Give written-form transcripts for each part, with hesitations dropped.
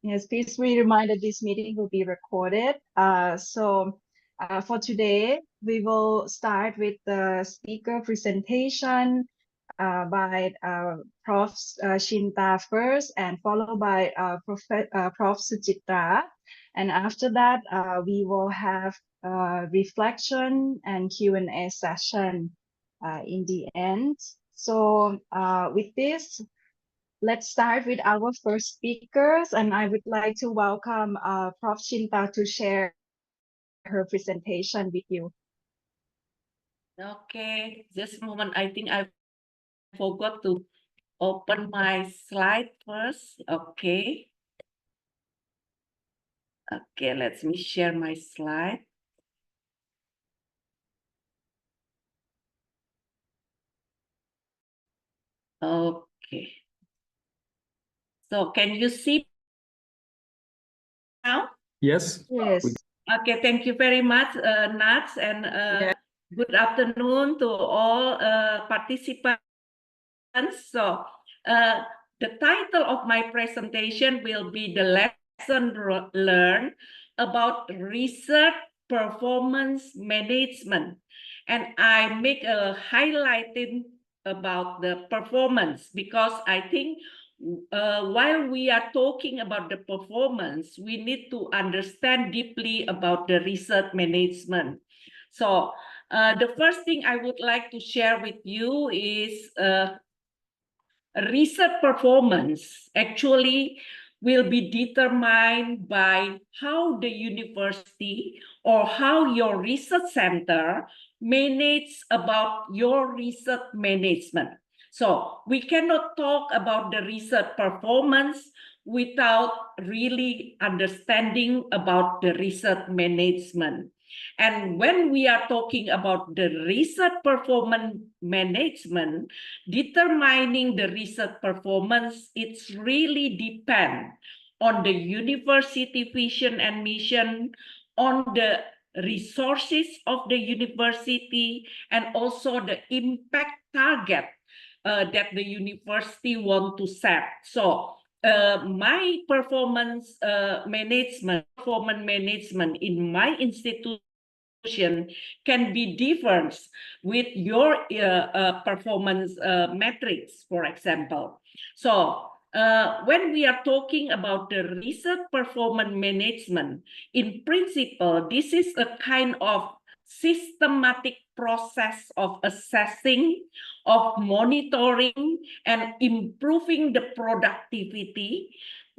Yes, please be reminded this meeting will be recorded. For today, we will start with the speaker presentation by Prof. Shinta first, and followed by Prof. Suchitra. And after that, we will have reflection and Q&A session in the end. So with this, let's start with our first speakers, and I would like to welcome Prof. Shinta to share her presentation with you. Okay, just a moment. I think I forgot to open my slide first. Okay. Okay, let me share my slide. Okay. So can you see now? Yes. Yes. Okay, thank you very much, Nats, and good afternoon to all participants. So the title of my presentation will be the lesson learned about research performance management. And I make a highlighting about the performance because I think while we are talking about the performance, we need to understand deeply about the research management. So the first thing I would like to share with you is research performance actually will be determined by how the university or how your research center manage about your research management. So we cannot talk about the research performance without really understanding about the research management. And when we are talking about the research performance management, determining the research performance, it's really depend on the university vision and mission, on the resources of the university, and also the impact target that the university want to set. So my performance management in my institution can be different with your performance metrics, for example. So when we are talking about the research performance management, in principle, this is a kind of systematic process of assessing, of monitoring, and improving the productivity,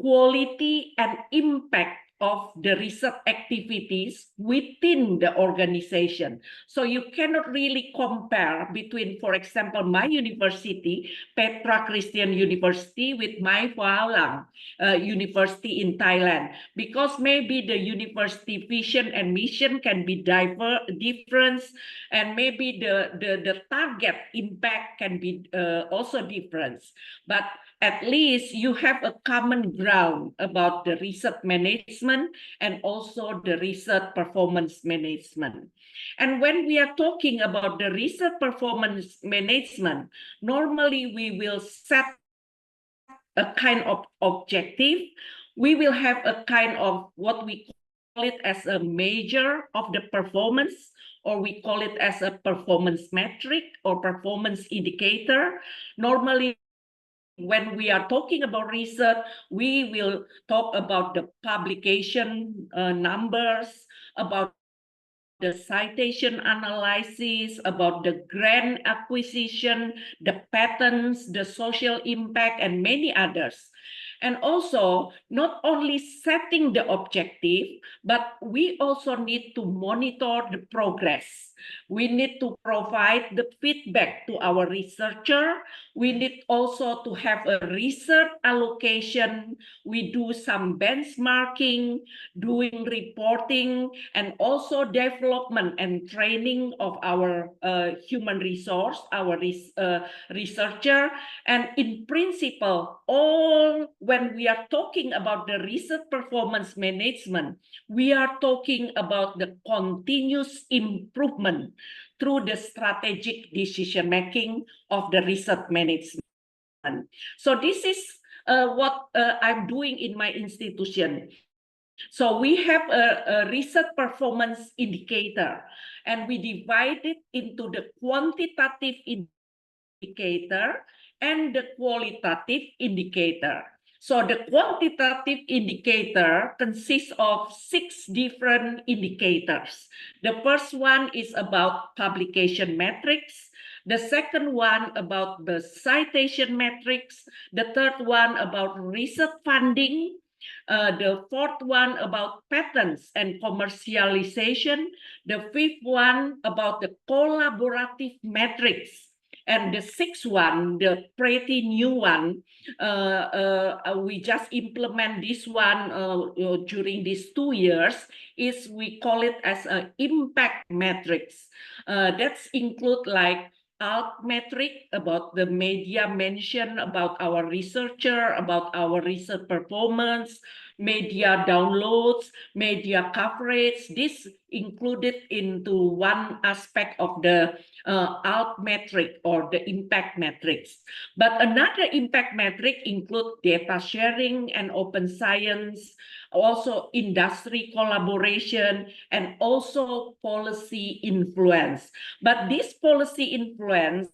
quality, and impact of the research activities within the organization. So you cannot really compare between, for example, my university, Petra Christian University, with my Hua University in Thailand, because maybe the university vision and mission can be different, and maybe the target impact can be also different. But at least you have a common ground about the research management and also the research performance management. And when we are talking about the research performance management, normally we will set a kind of objective. We will have a kind of what we call it as a measure of the performance, or we call it as a performance metric or performance indicator. Normally, when we are talking about research, we will talk about the publication numbers, about the citation analysis, about the grant acquisition, the patents, the social impact, and many others. And also, not only setting the objective, but we also need to monitor the progress. We need to provide the feedback to our researcher. We need also to have a research allocation. We do some benchmarking, doing reporting, and also development and training of our human resource, our researcher. And in principle, when we are talking about the research performance management, we are talking about the continuous improvement through the strategic decision making of the research management. So this is what I'm doing in my institution. So we have a research performance indicator, and we divide it into the quantitative indicator and the qualitative indicator. So the quantitative indicator consists of 6 different indicators. The first one is about publication metrics. The second one about the citation metrics. The third one about research funding. The fourth one about patents and commercialization. The fifth one about the collaborative metrics. And the sixth one, the pretty new one, we just implement this one during these 2 years, is we call it as an impact metrics. That's include like alt metric about the media mention about our researcher, about our research performance, media downloads, media coverage. This included into one aspect of the alt metric or the impact metrics. But another impact metric include data sharing and open science, also industry collaboration, and also policy influence. But this policy influence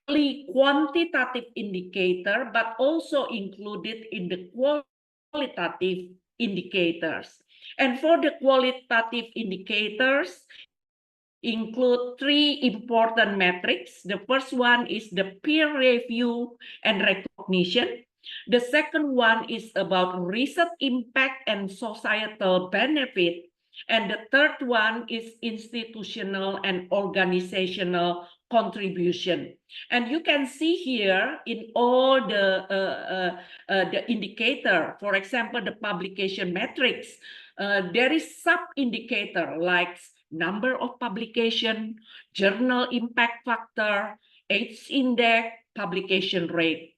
only quantitative indicator, but also included in the qualitative indicators. And for the qualitative indicators, include 3 important metrics. The first one is the peer review and recognition. The second one is about research impact and societal benefit. And the third one is institutional and organizational contribution. And you can see here in all the indicator, for example, the publication metrics, there is sub-indicator like number of publication, journal impact factor, AIDS index, publication rate.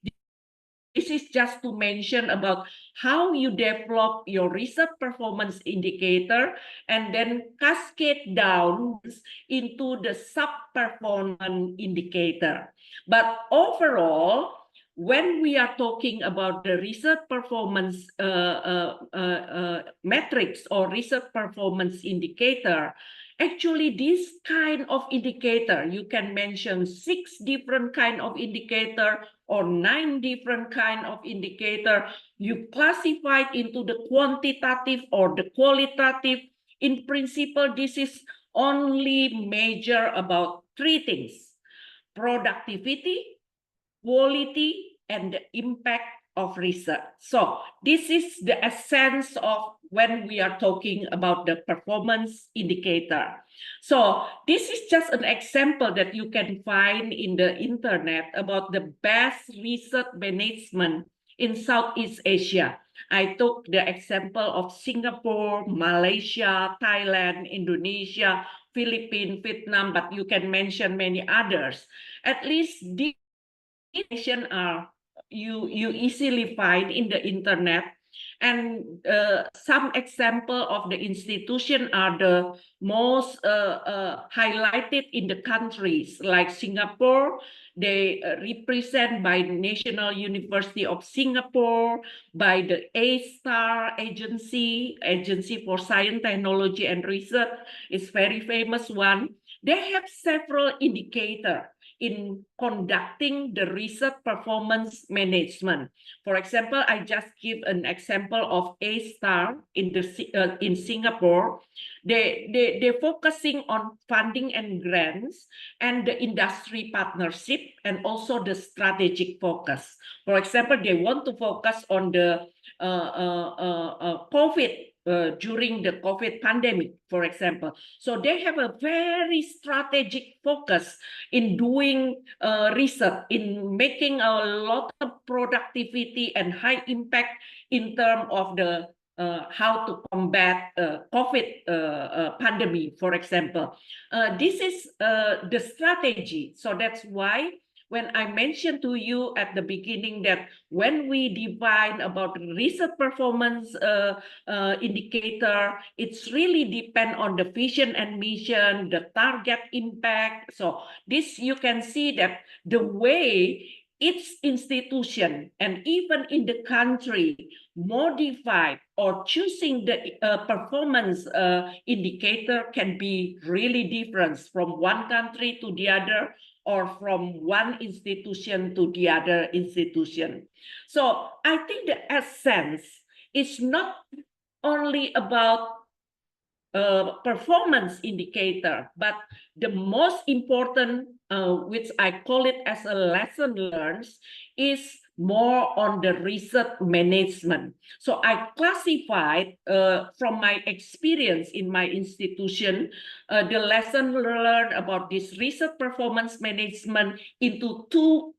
This is just to mention about how you develop your research performance indicator and then cascade down into the sub-performance indicator. But overall, when we are talking about the research performance metrics or research performance indicator, actually this kind of indicator, you can mention 6 different kind of indicator or 9 different kind of indicator. You classify it into the quantitative or the qualitative. In principle, this is only measure about 3 things: productivity, quality, and the impact of research. So this is the essence of when we are talking about the performance indicator. So this is just an example that you can find in the internet about the best research management in Southeast Asia. I took the example of Singapore, Malaysia, Thailand, Indonesia, Philippines, Vietnam, but you can mention many others. At least these are you easily find in the internet, and some example of the institution are the most highlighted in the countries like Singapore. They represent by National University of Singapore, by the A-STAR agency for science, technology, and research is very famous one. They have several indicators in conducting the research performance management. For example, I just give an example of A-STAR in Singapore. They're focusing on funding and grants and the industry partnership and also the strategic focus. For example, they want to focus on the COVID during the COVID pandemic, for example. So they have a very strategic focus in doing research, in making a lot of productivity and high impact in terms of the how to combat COVID pandemic, for example. This is the strategy. So that's why when I mentioned to you at the beginning that when we define about research performance indicator, it's really depend on the vision and mission, the target impact. So this you can see that the way each institution and even in the country modify or choosing the performance indicator can be really different from one country to the other or from one institution to the other institution. So I think the essence is not only about performance indicator, but the most important, which I call it as a lesson learned, is more on the research management. So I classified from my experience in my institution, the lesson learned about this research performance management into two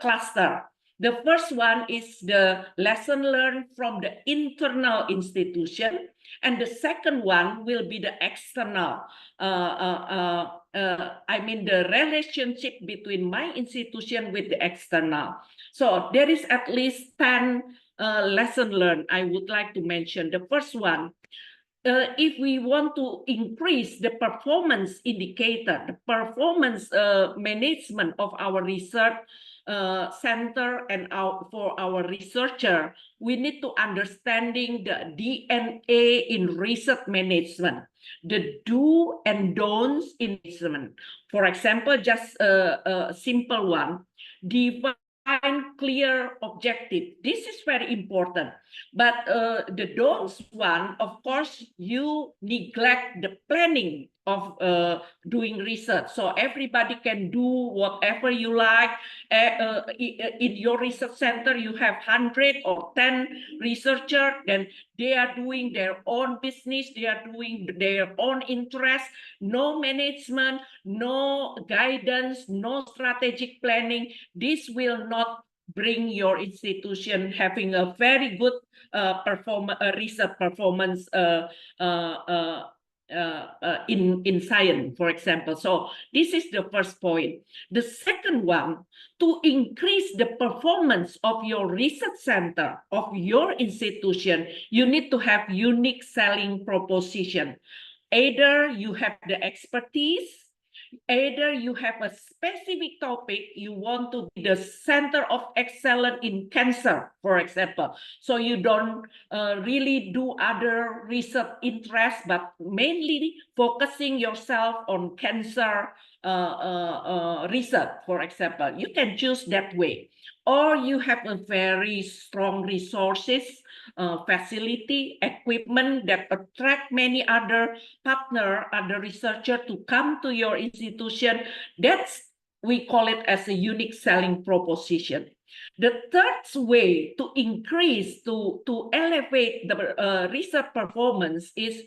clusters. The first one is the lesson learned from the internal institution, and the second one will be the external. I mean, the relationship between my institution with the external. So there is at least 10 lesson learned I would like to mention. The first one, if we want to increase the performance indicator, the performance management of our research center and for our researcher, we need to understanding the DNA in research management, the do and don'ts in management. For example, just a simple one, define clear objective. This is very important. But the don'ts one, of course, you neglect the planning of doing research. So everybody can do whatever you like. In your research center, you have 100 or 10 researchers, then they are doing their own business, they are doing their own interest, no management, no guidance, no strategic planning. This will not bring your institution having a very good research performance in science, for example. So this is the first point. The second one, to increase the performance of your research center, of your institution, you need to have unique selling proposition. Either you have the expertise, either you have a specific topic, you want to be the center of excellence in cancer, for example. So you don't really do other research interests, but mainly focusing yourself on cancer research, for example. You can choose that way. Or you have a very strong resources, facility, equipment that attract many other partner, other researcher to come to your institution. That's, we call it as a unique selling proposition. The third way to increase, to elevate the research performance is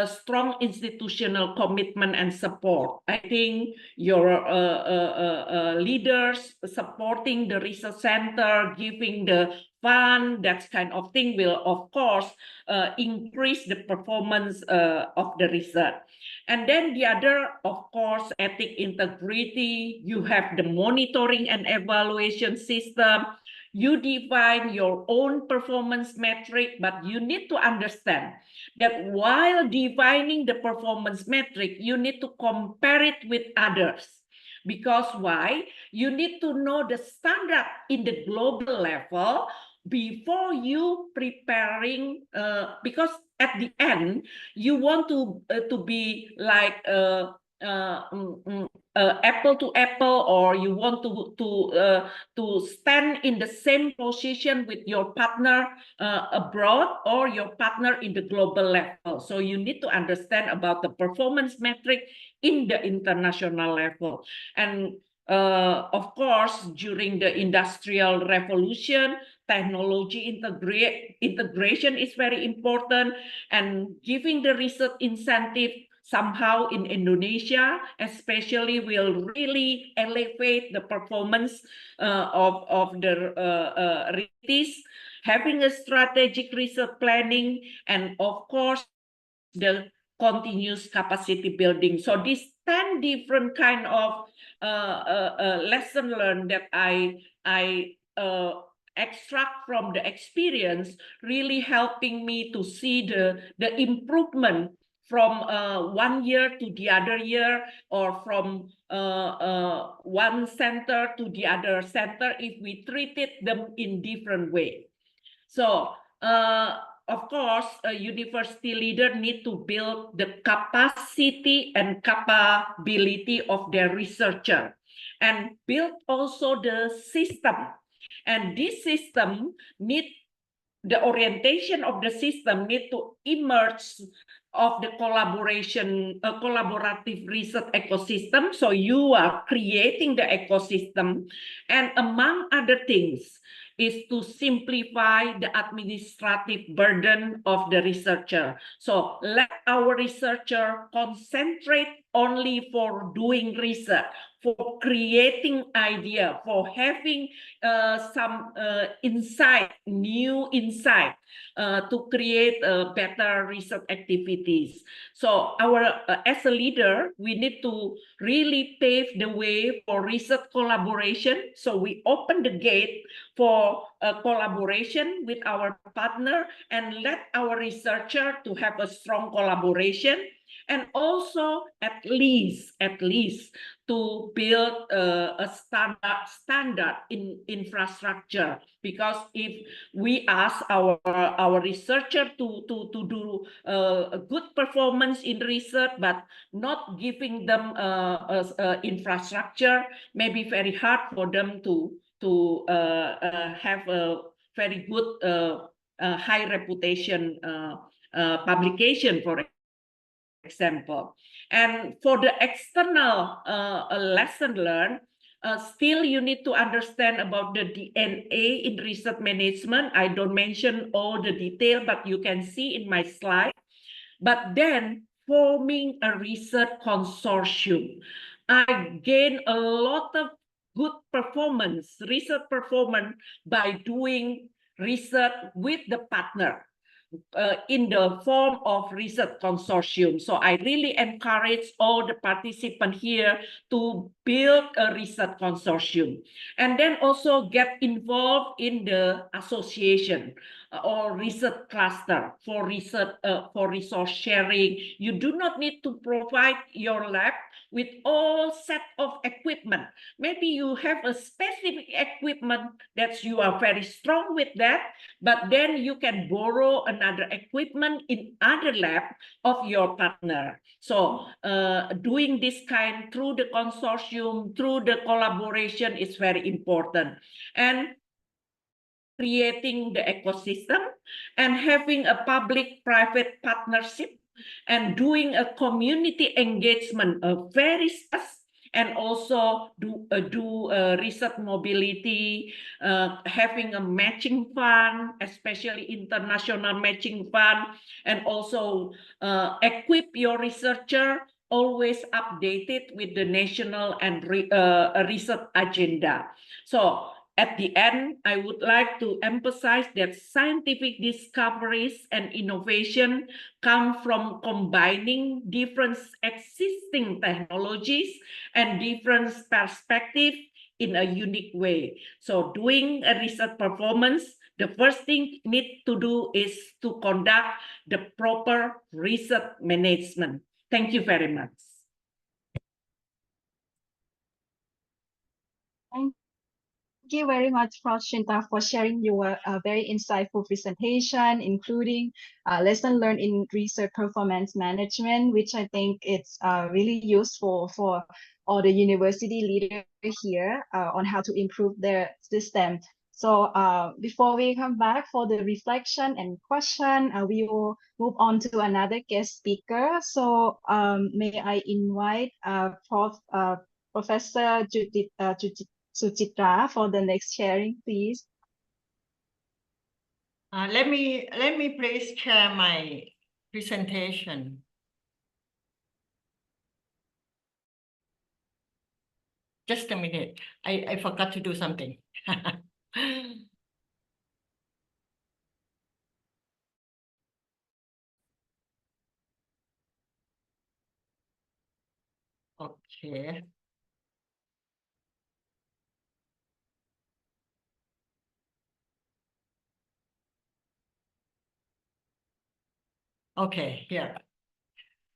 strong institutional commitment and support. I think your leaders supporting the research center, giving the fund, that kind of thing will, of course, increase the performance of the research. And then the other, of course, ethic integrity. You have the monitoring and evaluation system. You define your own performance metric, but you need to understand that while defining the performance metric, you need to compare it with others. Because why? You need to know the standard in the global level before you preparing, because at the end, you want to be like apple to apple, or you want to stand in the same position with your partner abroad or your partner in the global level. So you need to understand about the performance metric in the international level. And of course, during the Industrial Revolution, technology integration is very important, and giving the research incentive somehow in Indonesia, especially, will really elevate the performance of the research, having a strategic research planning, and of course, the continuous capacity building. So these 10 different kind of lesson learned that I extract from the experience, really helping me to see the improvement from 1 year to the other year, or from one center to the other center if we treated them in different way. So of course, a university leader need to build the capacity and capability of their researcher, and build also the system. And this system need, the orientation of the system need to emerge of the collaboration, collaborative research ecosystem. So you are creating the ecosystem, and among other things is to simplify the administrative burden of the researcher. So let our researcher concentrate only for doing research, for creating idea, for having some insight, new insight, to create better research activities. So as a leader, we need to really pave the way for research collaboration. So we open the gate for collaboration with our partner, and let our researcher to have a strong collaboration, and also at least to build a standard in infrastructure. Because if we ask our researcher to do a good performance in research, but not giving them infrastructure, maybe very hard for them to have a very good high reputation publication, for example. And for the external lesson learned, still you need to understand about the DNA in research management. I don't mention all the detail, but you can see in my slide. But then forming a research consortium, I gain a lot of good performance, research performance, by doing research with the partner. In the form of research consortium. So I really encourage all the participants here to build a research consortium, and then also get involved in the association or research cluster for resource sharing. You do not need to provide your lab with all set of equipment. Maybe you have a specific equipment that you are very strong with that, but then you can borrow another equipment in other lab of your partner. So doing this kind through the consortium, through the collaboration is very important. And creating the ecosystem and having a public-private partnership and doing a community engagement, very fast, and also do research mobility, having a matching fund, especially international matching fund, and also equip your researcher always updated with the national and research agenda. So at the end, I would like to emphasize that scientific discoveries and innovation come from combining different existing technologies and different perspectives in a unique way. So doing a research performance, the first thing need to do is to conduct the proper research management. Thank you very much. Thank you very much, Prof. Shinta, for sharing your very insightful presentation, including lesson learned in research performance management, which I think it's really useful for all the university leaders here on how to improve their system. So before we come back for the reflection and question, we will move on to another guest speaker. So may I invite Professor Suchitra for the next sharing, please. Let me please share my presentation. Just a minute. I forgot to do something. Okay. Okay, here.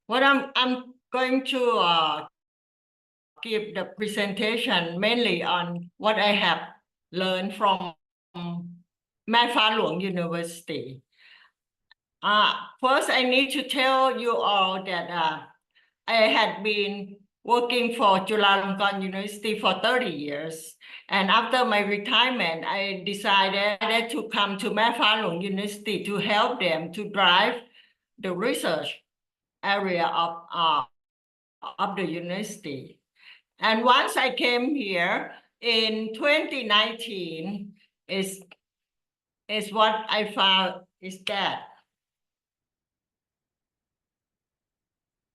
What I'm going to give the presentation mainly on what I have learned from Mae Fah Luang University. First, I need to tell you all that I had been working for Chulalongkorn University for 30 years. And after my retirement, I decided to come to Mae Fah Luang University to help them to drive the research area of the university. And once I came here in 2019, is what I found is that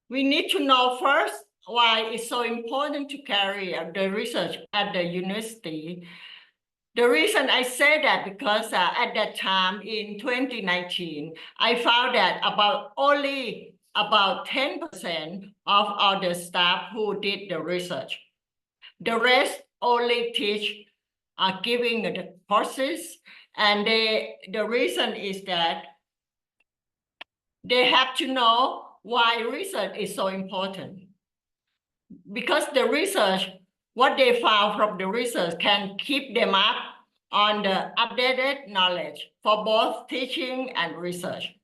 we need to know first why it's so important to carry out the research at the university. The reason I say that because at that time in 2019, I found that only about 10% of all the staff who did the research. The rest only teach giving the courses, and the reason is that they have to know why research is so important. Because the research, what they found from the research can keep them up on the updated knowledge for both teaching and research.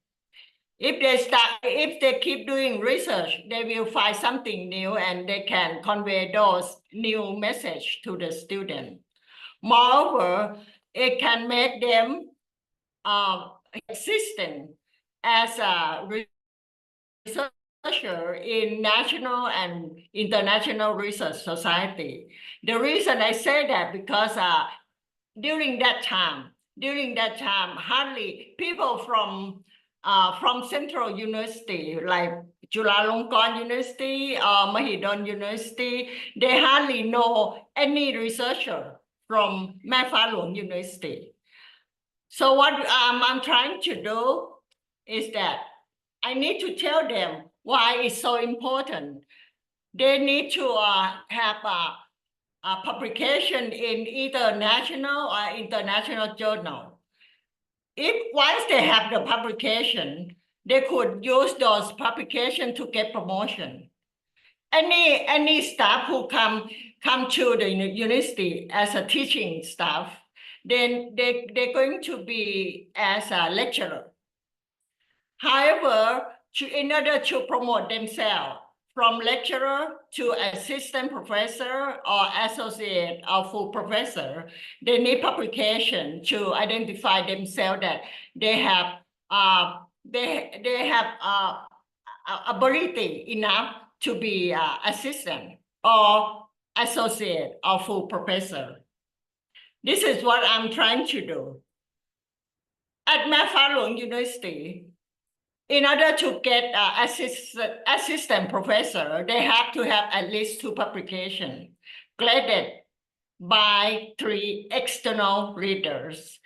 If they keep doing research, they will find something new and they can convey those new message to the student. Moreover, it can make them existent as a researcher in national and international research society. The reason I say that because during that time, hardly people from Central University like Chulalongkorn University or Mahidol University, they hardly know any researcher from Mae Fah Luang University. So what I'm trying to do is that I need to tell them why it's so important. They need to have a publication in either national or international journal. If once they have the publication, they could use those publications to get promotion. Any staff who come to the university as a teaching staff, then they're going to be as a lecturer. However, in order to promote themselves from lecturer to assistant professor or associate or full professor, they need publication to identify themselves that they have ability enough to be assistant or associate or full professor. This is what I'm trying to do. At Mae Fah Luang University, in order to get assistant professor, they have to have at least 2 publications graded by 3 external readers,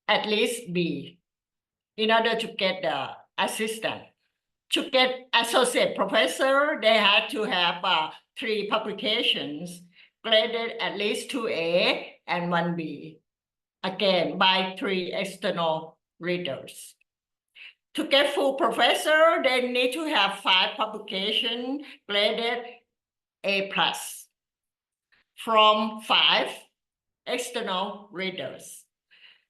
at least B, in order to get the assistant. To get associate professor, they had to have 3 publications graded at least 2A and 1B, again by 3 external readers. To get full professor, they need to have 5 publications graded A+ from 5 external readers.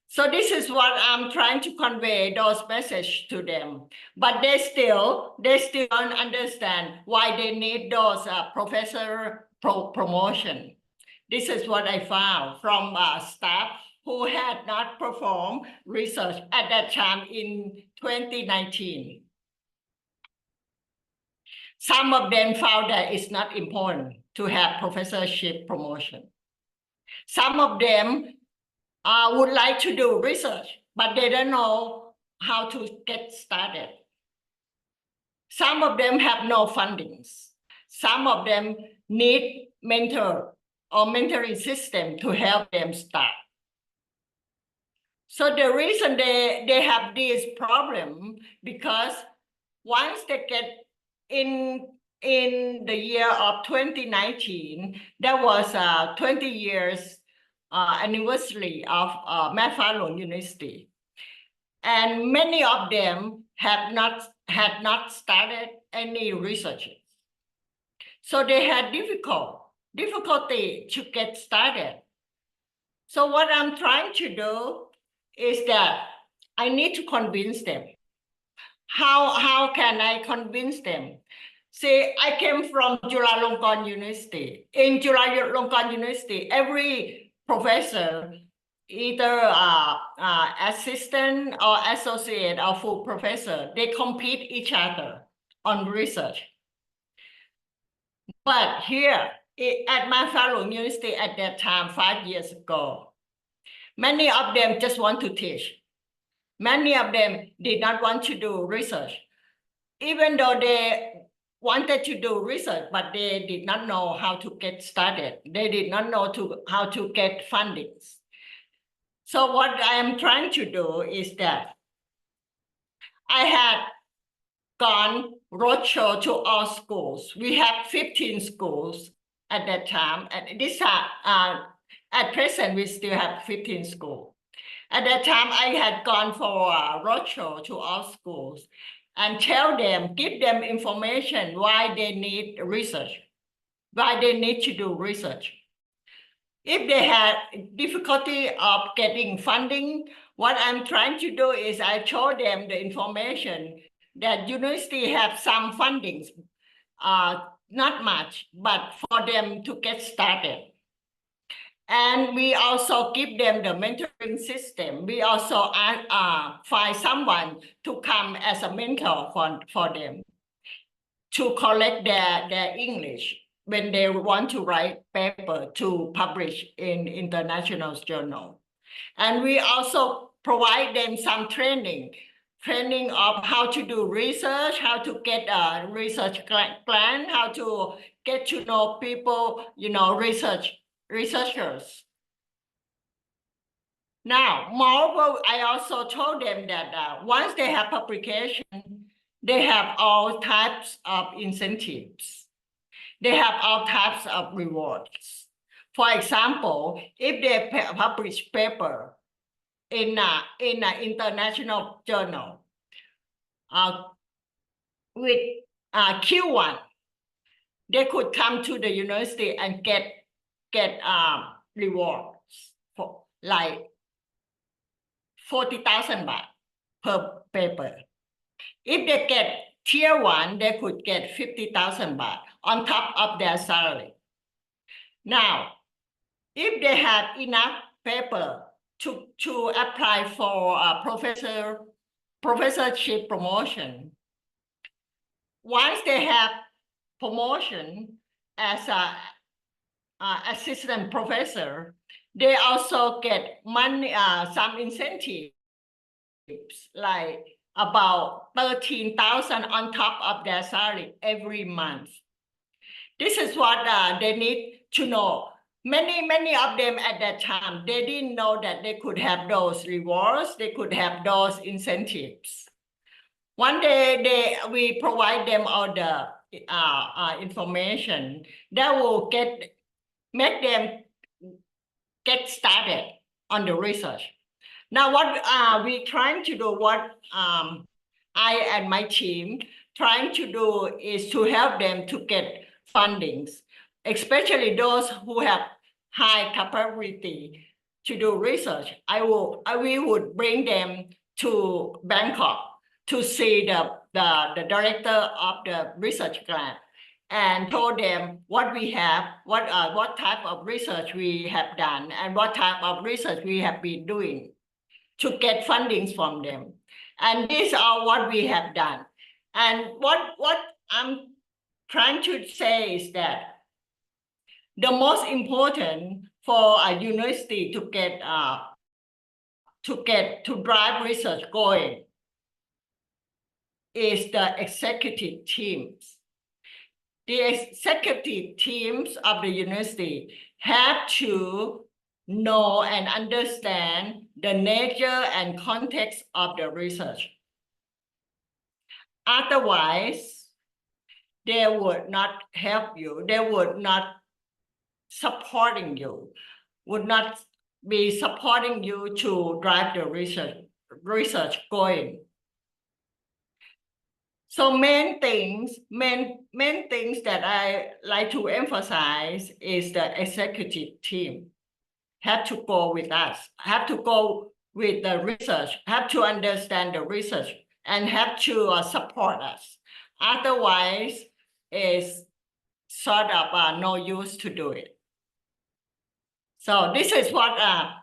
So this is what I'm trying to convey those messages to them. But they still don't understand why they need those professor promotion. This is what I found from staff who had not performed research at that time in 2019. Some of them found that it's not important to have professorship promotion. Some of them would like to do research, but they don't know how to get started. Some of them have no fundings. Some of them need mentor or mentoring system to help them start. So the reason they have this problem because once they get in the year of 2019, there was a 20 years anniversary of Mae Fah Luang University. And many of them had not started any research. So they had difficulty to get started. So what I'm trying to do is that I need to convince them. How can I convince them? See, I came from Chulalongkorn University. In Chulalongkorn University, every professor, either assistant or associate or full professor, they compete each other on research. But here at Mount Falun University at that time, 5 years ago, many of them just want to teach. Many of them did not want to do research, even though they wanted to do research, but they did not know how to get started. They did not know how to get fundings. So what I am trying to do is that I had gone roadshow to all schools. We have 15 schools at that time. And at present, we still have 15 schools. At that time, I had gone for a roadshow to all schools and give them information why they need research, why they need to do research. If they had difficulty of getting funding, what I'm trying to do is I show them the information that university have some fundings, not much, but for them to get started. And we also give them the mentoring system. We also find someone to come as a mentor for them to collect their English when they want to write paper to publish in international journal. And we also provide them some training of how to do research, how to get a research plan, how to get to know people, researchers. Now, moreover, I also told them that once they have publication, they have all types of incentives. They have all types of rewards. For example, if they publish paper in an international journal with Q1, they could come to the university and get rewards for like 40,000 baht per paper. If they get tier 1, they could get 50,000 baht on top of their salary. Now, if they have enough paper to apply for a professorship promotion, once they have promotion as a assistant professor, they also get money, some incentives, like about 13,000 on top of their salary every month. This is what they need to know. Many of them at that time, they didn't know that they could have those rewards, they could have those incentives. One day we provide them all the information that will make them get started on the research. Now, what we trying to do, what I and my team trying to do is to help them to get fundings, especially those who have high capability to do research. We would bring them to Bangkok to see the director of the research grant and told them what we have, what type of research we have done, and what type of research we have been doing to get fundings from them. And these are what we have done. And what I'm trying to say is that the most important for a university to drive research going is the executive teams. The executive teams of the university have to know and understand the nature and context of the research. Otherwise, they would not help you. They would not supporting you, would not be supporting you to drive the research going. So main things that I like to emphasize is the executive team have to go with us, have to go with the research, have to understand the research, and have to support us. Otherwise, it's sort of no use to do it. So this is what I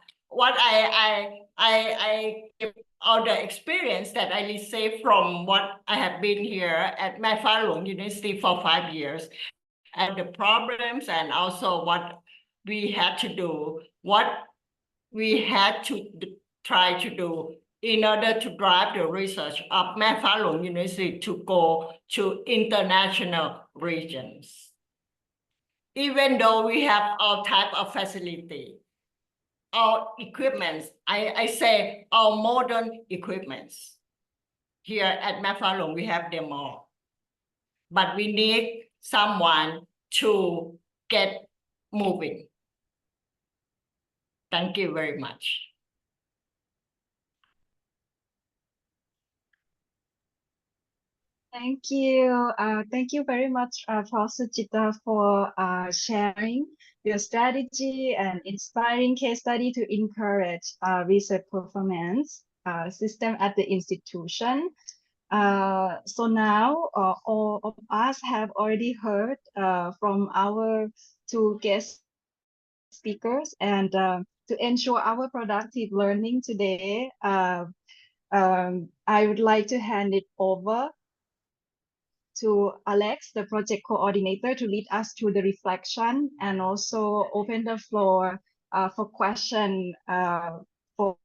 give all the experience that I received from what I have been here at Falun University for 5 years, and the problems, and also what we had to do, what we had to try to do in order to drive the research of Falun University to go to international regions. Even though we have all type of facility, all equipments, I say all modern equipments. Here at Falun, we have them all. But we need someone to get moving. Thank you very much. Thank you. Thank you very much, Prof. Suchita, for sharing your strategy and inspiring case study to encourage research performance system at the institution. So now all of us have already heard from our two guest speakers, and to ensure our productive learning today, I would like to hand it over to Alex, the project coordinator, to lead us through the reflection and also open the floor for question for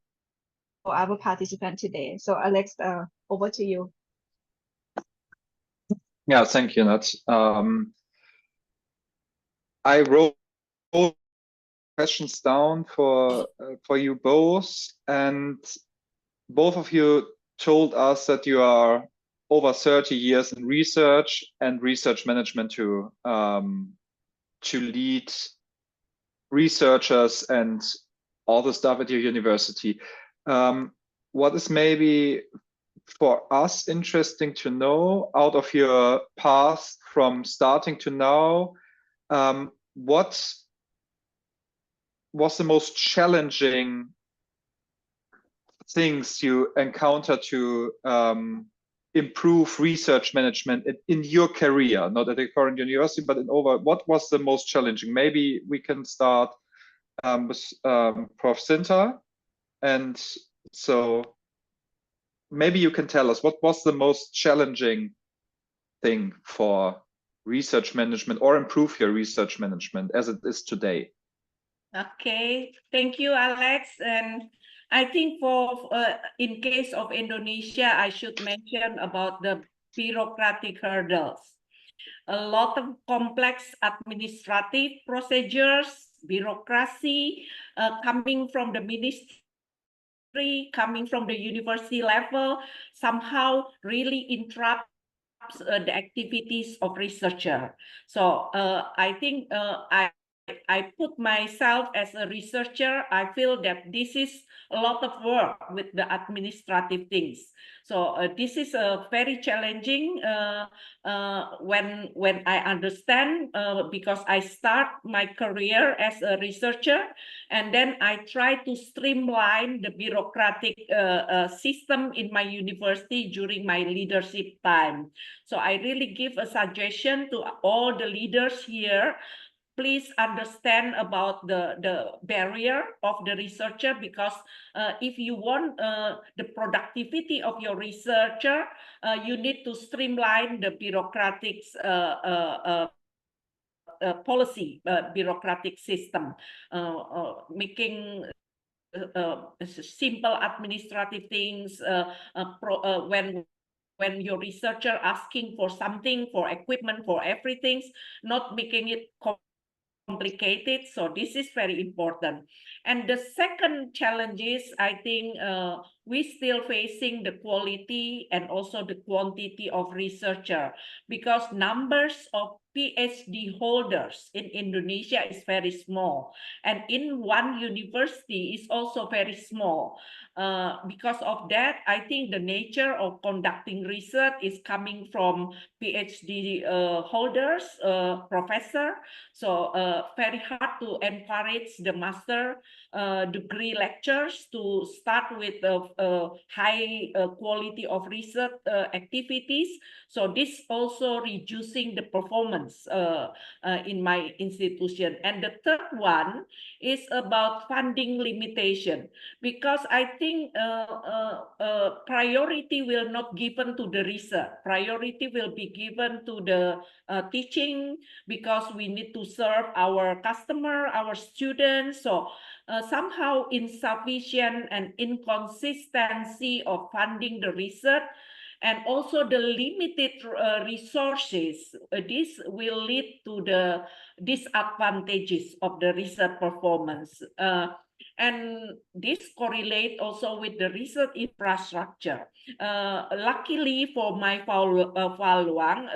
our participant today. So Alex, over to you. Yeah, thank you, Nat. I wrote questions down for you both, and both of you told us that you are over 30 years in research and research management to lead researchers and all the stuff at your university. What is maybe for us interesting to know out of your path from starting to now, what was the most challenging things you encounter to improve research management in your career, not at the current university, but in over, what was the most challenging? Maybe we can start with Prof. Sinta. And so maybe you can tell us what was the most challenging thing for research management or improve your research management as it is today? Okay, thank you, Alex. And I think for in case of Indonesia, I should mention about the bureaucratic hurdles. A lot of complex administrative procedures, bureaucracy coming from the ministry, coming from the university level, somehow really interrupt the activities of researcher. So I think I put myself as a researcher. I feel that this is a lot of work with the administrative things. So this is very challenging when I understand because I start my career as a researcher, and then I try to streamline the bureaucratic system in my university during my leadership time. So I really give a suggestion to all the leaders here. Please understand about the barrier of the researcher, because if you want the productivity of your researcher, you need to streamline the bureaucratic policy, bureaucratic system, making simple administrative things. When your researcher asking for something, for equipment, for everything, not making it complicated. So this is very important. And the second challenge is, I think we still facing the quality and also the quantity of researcher, because numbers of PhD holders in Indonesia is very small, and in one university is also very small. Because of that, I think the nature of conducting research is coming from PhD holders, professor. So very hard to encourage the master degree lectures to start with high quality of research activities. So this also reducing the performance in my institution. And the third one is about funding limitation, because I think priority will not given to the research. Priority will be given to the teaching, because we need to serve our customer, our students. So somehow insufficient and inconsistency of funding the research, and also the limited resources, this will lead to the disadvantages of the research performance. And this correlate also with the research infrastructure. Luckily for my Luang,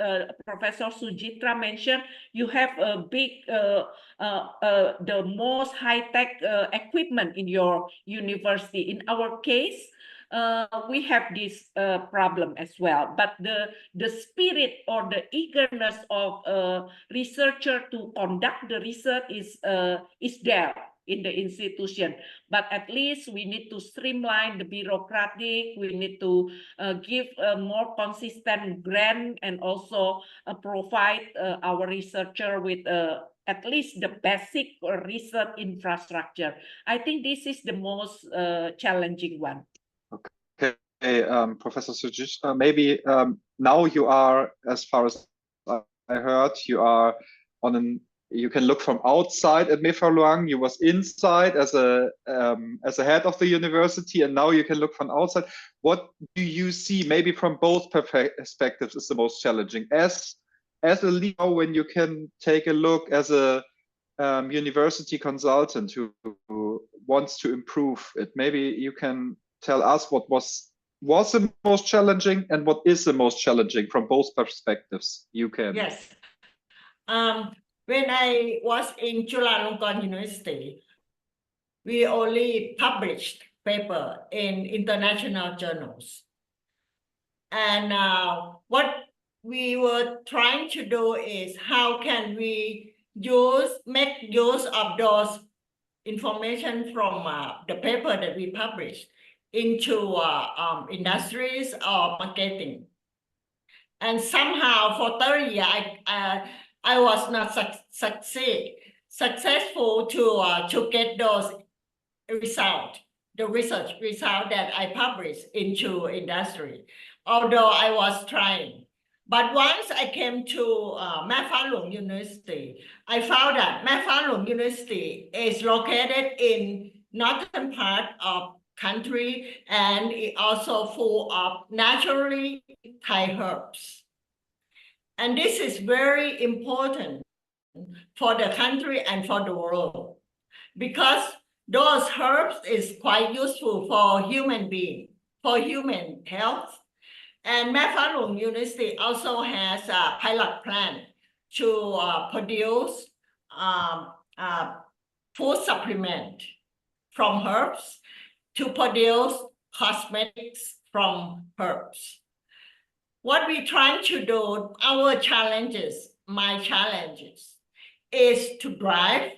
Professor Sujitra mentioned you have a big, the most high-tech equipment in your university. In our case, we have this problem as well, but the spirit or the eagerness of researcher to conduct the research is there in the institution. But at least we need to streamline the bureaucratic, we need to give a more consistent grant, and also provide our researcher with at least the basic research infrastructure. I think this is the most challenging one. Okay, Professor Sujic, maybe now you are, as far as I heard, you are on an, you can look from outside at MEFA Luang. You was inside as a head of the university, and now you can look from outside. What do you see, maybe from both perspectives, is the most challenging? As a leader, when you can take a look as a university consultant who wants to improve it, maybe you can tell us what was the most challenging and what is the most challenging from both perspectives. You can. Yes. When I was in Chulalongkorn University, we only published paper in international journals. And what we were trying to do is how can we make use of those information from the paper that we published into industries or marketing. And somehow for 30 years, I was not successful to get those results, the research result that I published into industry, although I was trying. But once I came to Mae Luang University, I found that Mae Luang University is located in northern part of country, and it also full of naturally Thai herbs. And this is very important for the country and for the world, because those herbs is quite useful for human being, for human health. And Mae Luang University also has a pilot plan to produce food supplement from herbs, to produce cosmetics from herbs. What we're trying to do, our challenges, my challenges, is to drive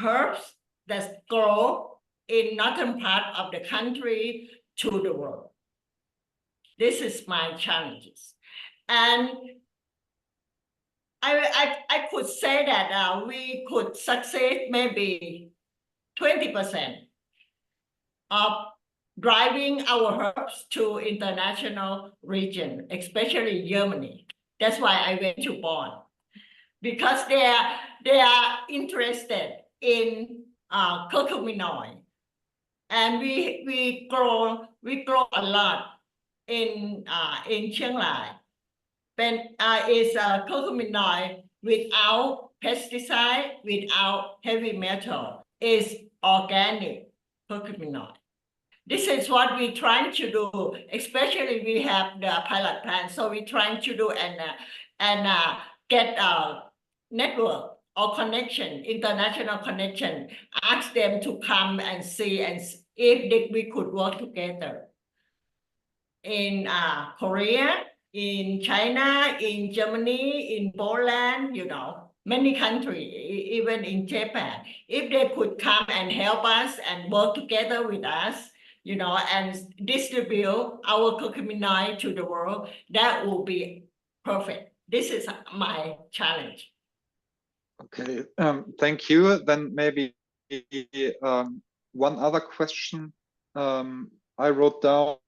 herbs that grow in northern part of the country to the world. This is my challenges. And I could say that we could succeed maybe 20% of driving our herbs to international region, especially Germany. That's why I went to Bonn, because they are interested in curcuminoid, and we grow a lot in Chiang Mai. But it's curcuminoid without pesticide, without heavy metal. It's organic curcuminoid. This is what we're trying to do, especially we have the pilot plan. So we're trying to do, and get a network or connection, international connection, ask them to come and see and if we could work together. In Korea, in China, in Germany, in Poland, you know, many countries, even in Japan, if they could come and help us and work together with us, you know, and distribute our curcumin to the world, that will be perfect. This is my challenge. Okay, thank you. Then maybe one other question I wrote down.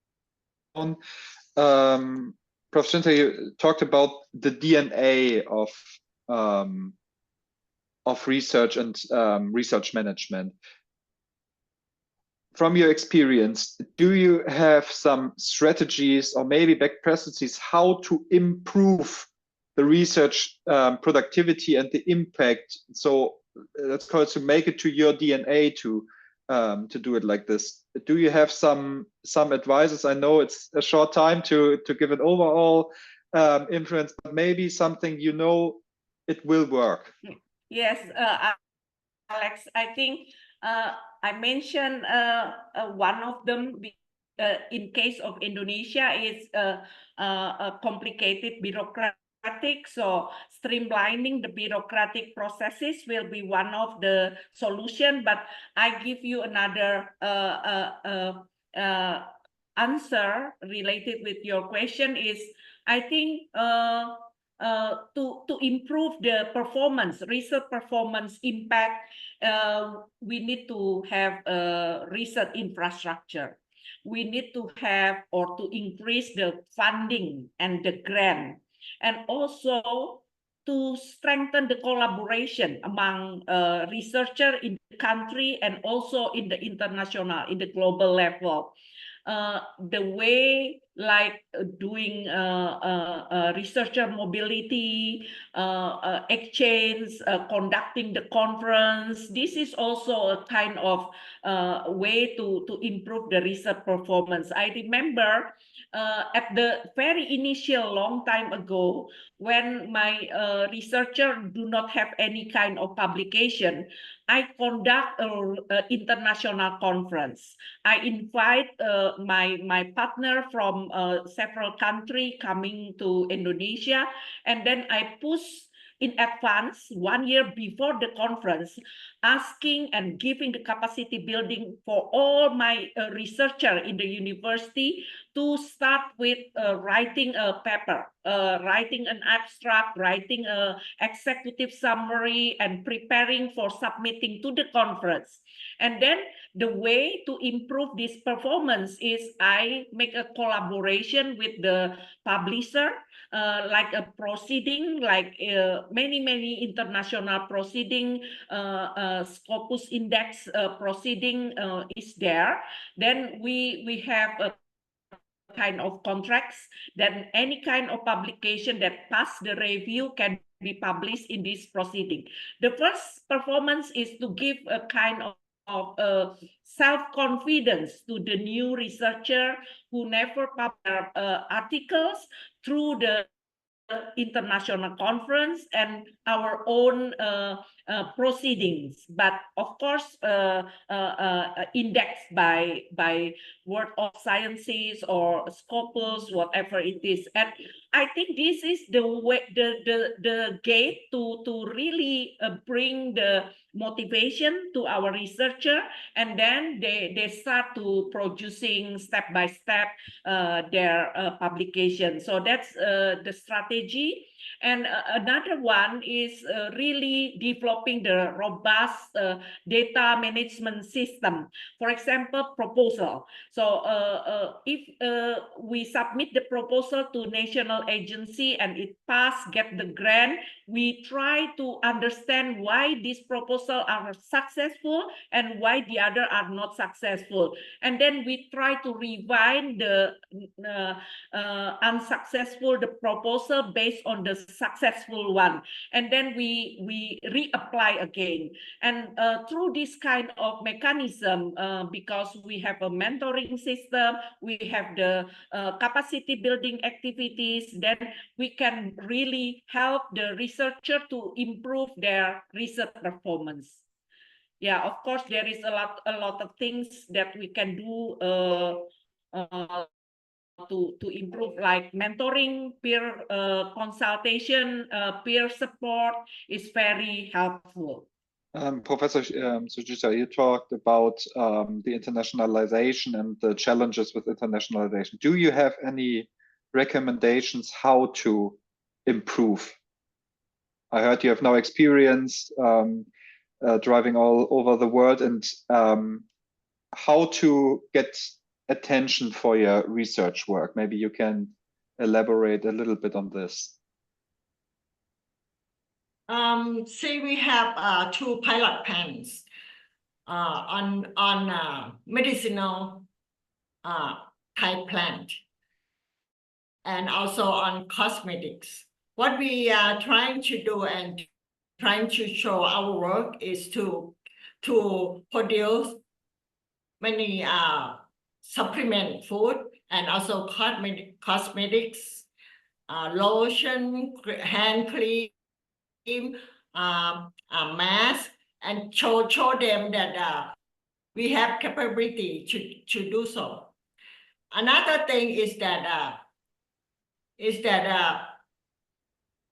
Prof. Schinter, you talked about the DNA of research and research management. From your experience, do you have some strategies or maybe best practices how to improve the research productivity and the impact? So let's call it to make it to your DNA to do it like this. Do you have some advices? I know it's a short time to give an overall influence, but maybe something you know it will work. Yes, Alex, I think I mentioned one of them in case of Indonesia is a complicated bureaucratic, so streamlining the bureaucratic processes will be one of the solution. But I give you another answer related with your question is, I think to improve the performance, research performance impact, we need to have a research infrastructure. We need to have or to increase the funding and the grant, and also to strengthen the collaboration among researchers in the country and also in the international, in the global level. The way like doing researcher mobility, exchange, conducting the conference. This is also a kind of way to improve the research performance. I remember at the very initial long time ago, when my researcher do not have any kind of publication, I conduct an international conference. I invite my partner from several countries coming to Indonesia, and then I push in advance 1 year before the conference, asking and giving the capacity building for all my researchers in the university to start with writing a paper, writing an abstract, writing an executive summary, and preparing for submitting to the conference. And then the way to improve this performance is I make a collaboration with the publisher, like a proceeding, like many international proceeding, Scopus Index proceeding is there. Then we have a kind of contracts that any kind of publication that pass the review can be published in this proceeding. The first performance is to give a kind of self-confidence to the new researcher who never publish articles through the international conference and our own proceedings, but of course indexed by World of Sciences or Scopus, whatever it is. And I think this is the way, the gate to really bring the motivation to our researcher, and then they start to producing step by step their publication. So that's the strategy. And another one is really developing the robust data management system. For example, proposal. So if we submit the proposal to national agency and it pass, get the grant, we try to understand why these proposals are successful and why the other are not successful. And then we try to refine the unsuccessful the proposal based on the successful one. And then we reapply apply again. And through this kind of mechanism, because we have a mentoring system, we have the capacity building activities, then we can really help the researcher to improve their research performance. Yeah, of course, there is a lot of things that we can do to improve, like mentoring, peer consultation, peer support is very helpful. Professor Sujita, you talked about the internationalization and the challenges with internationalization. Do you have any recommendations how to improve? I heard you have now experience driving all over the world, and how to get attention for your research work. Maybe you can elaborate a little bit on this. See, we have 2 pilot plants on medicinal type plant, and also on cosmetics. What we are trying to do and trying to show our work is to produce many supplement food and also cosmetics, lotion, hand cream, mask, and show them that we have capability to do so. Another thing is that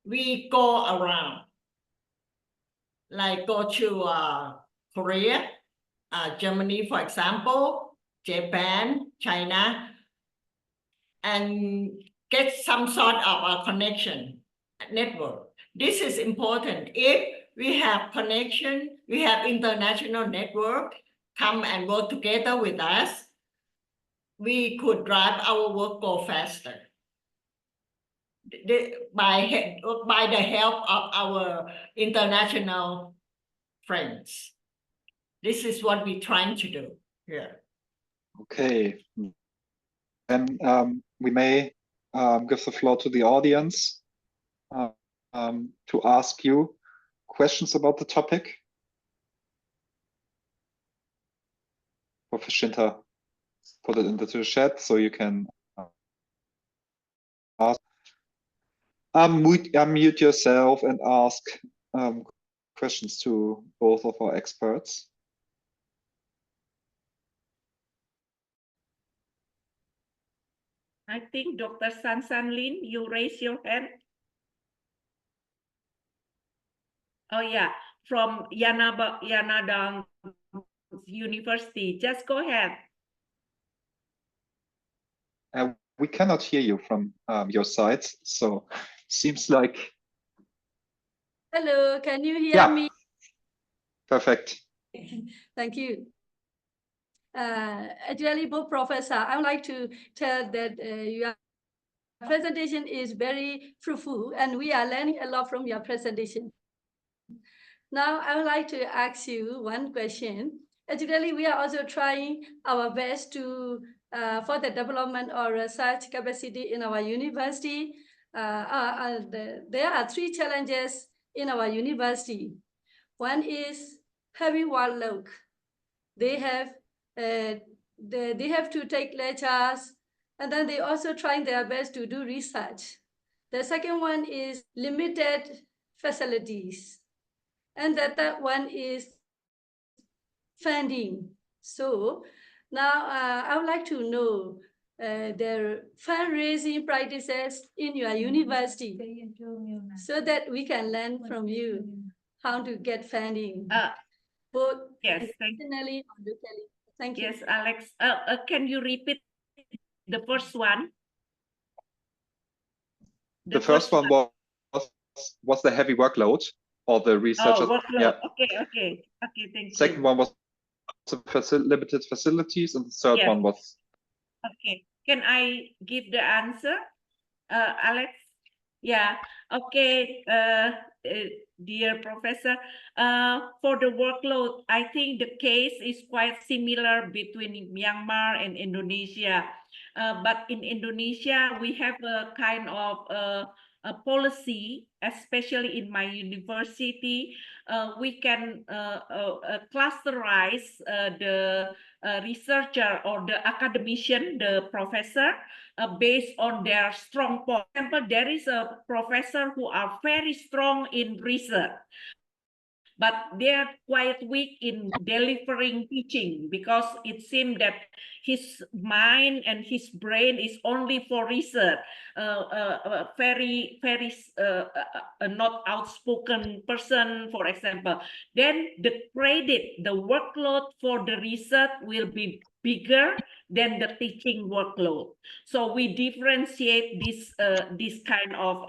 we go around, like go to Korea, Germany, for example, Japan, China, and get some sort of a connection network. This is important. If we have connection, we have international network, come and work together with us, we could drive our work go faster. By the help of our international friends. This is what we're trying to do here. Okay. And we may give the floor to the audience to ask you questions about the topic. Professor Shinta, put it into the chat so you can ask. Unmute yourself and ask questions to both of our experts. I think Dr. San Lin, you raise your hand. Oh yeah, from Yanadang University. Just go ahead. We cannot hear you from your side, so seems like. Hello, can you hear me? Perfect. Thank you. Actually, both professor, I would like to tell that your presentation is very fruitful, and we are learning a lot from your presentation. Now, I would like to ask you one question. Actually, we are also trying our best to for the development of research capacity in our university. There are 3 challenges in our university. One is heavy workload. They have to take lectures, and then they also trying their best to do research. The second one is limited facilities, and the third one is funding. So now I would like to know the fundraising practices in your university, so that we can learn from you how to get funding, both internationally or locally. Thank you. Yes, Alex. Can you repeat the first one? The first one was the heavy workload or the research. Oh, workload. Yeah. Okay, thank you. Second one was the limited facilities, and the third one was. Okay, can I give the answer, Alex? Yeah, okay, dear professor, for the workload, I think the case is quite similar between Myanmar and Indonesia. But in Indonesia, we have a kind of policy, especially in my university, we can clusterize the researcher or the academician, the professor, based on their strong point. For example, there is a professor who are very strong in research, but they're quite weak in delivering teaching, because it seems that his mind and his brain is only for research. Very not outspoken person, for example. Then the credit, the workload for the research will be bigger than the teaching workload. So we differentiate this kind of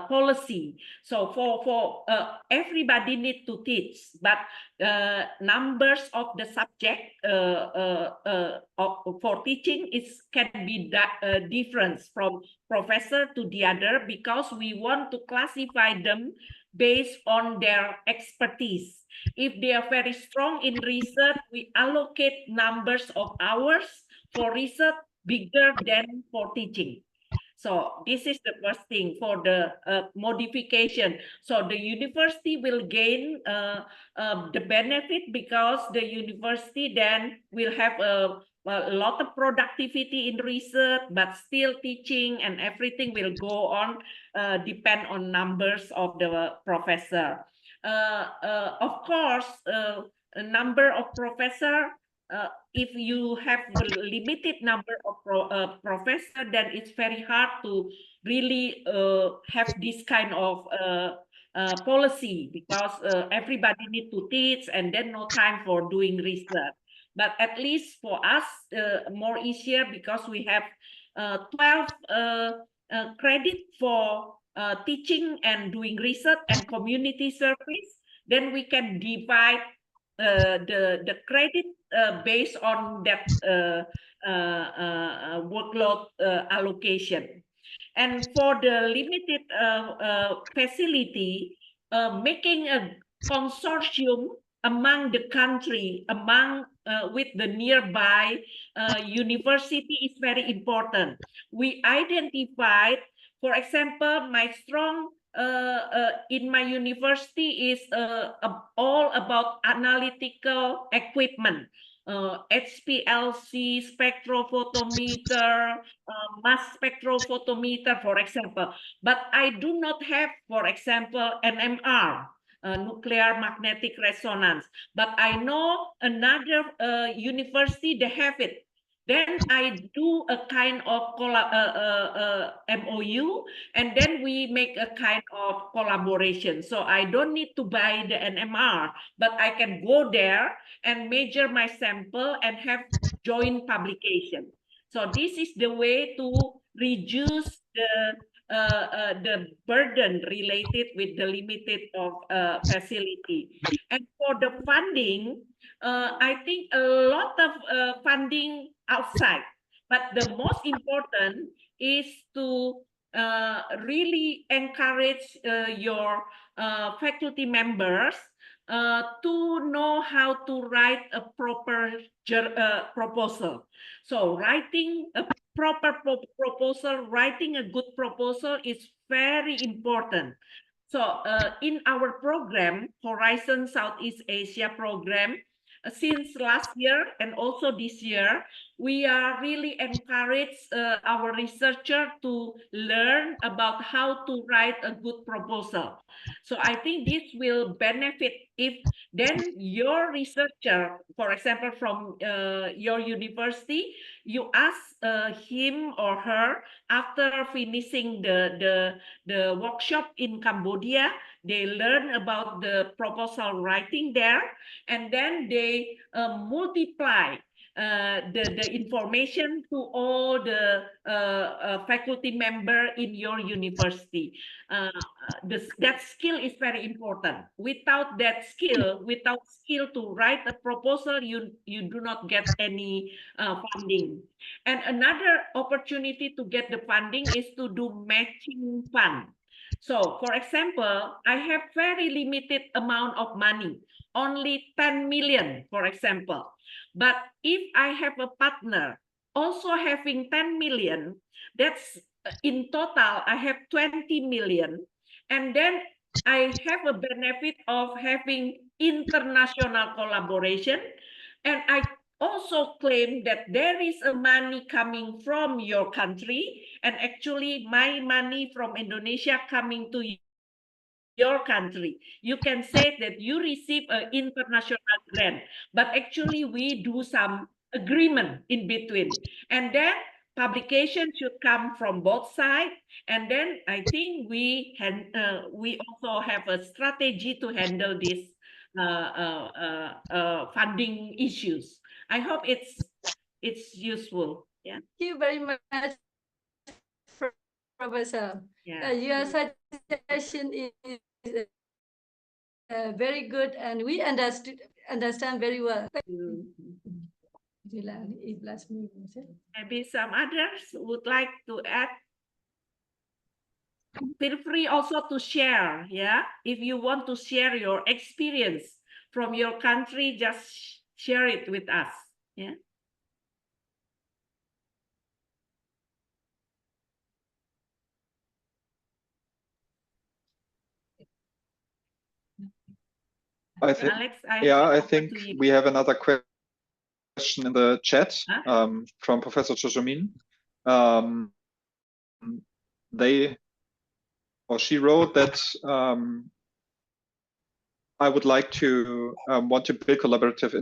policy. So for everybody need to teach, but numbers of the subject for teaching can be different from professor to the other, because we want to classify them based on their expertise. If they are very strong in research, we allocate numbers of hours for research bigger than for teaching. So this is the first thing for the modification. So the university will gain the benefit, because the university then will have a lot of productivity in research, but still teaching and everything will go on, depend on numbers of the professor. Of course, a number of professor, if you have a limited number of professor, then it's very hard to really have this kind of policy, because everybody need to teach and then no time for doing research. But at least for us, more easier, because we have 12 credit for teaching and doing research and community service. Then we can divide the credit based on that workload allocation. And for the limited facility, making a consortium among the country, with the nearby university is very important. We identified, for example, my strong in my university is all about analytical equipment, HPLC, spectrophotometer, mass spectrophotometer, for example. But I do not have, for example, NMR, nuclear magnetic resonance. But I know another university, they have it. Then I do a kind of MOU, and then we make a kind of collaboration. So I don't need to buy the NMR, but I can go there and measure my sample and have joint publication. So this is the way to reduce the burden related with the limited of facility. And for the funding, I think a lot of funding outside, but the most important is to really encourage your faculty members to know how to write a proper proposal. So writing a proper proposal, writing a good proposal is very important. So in our program, Horizon Southeast Asia program, since last year and also this year, we are really encourage our researcher to learn about how to write a good proposal. So I think this will benefit if then your researcher, for example, from your university, you ask him or her after finishing the workshop in Cambodia, they learn about the proposal writing there, and then they multiply the information to all the faculty member in your university. That skill is very important. Without that skill, without skill to write a proposal, you do not get any funding. And another opportunity to get the funding is to do matching fund. So, for example, I have very limited amount of money, only 10 million, for example. But if I have a partner also having 10 million, that's in total, I have 20 million. And then I have a benefit of having international collaboration. And I also claim that there is a money coming from your country, and actually my money from Indonesia coming to your country. You can say that you receive an international grant, but actually we do some agreement in between. And then publication should come from both sides. And then I think we also have a strategy to handle this funding issues. I hope it's useful. Yeah. Thank you very much, Professor. Yeah. Your suggestion is very good, and we understand very well. Maybe some others would like to add. Feel free also to share, yeah? If you want to share your experience from your country, just share it with us, yeah? I think, Alex, I think we have another question in the chat from Professor Chojomin. She wrote that I would like to want to build collaborative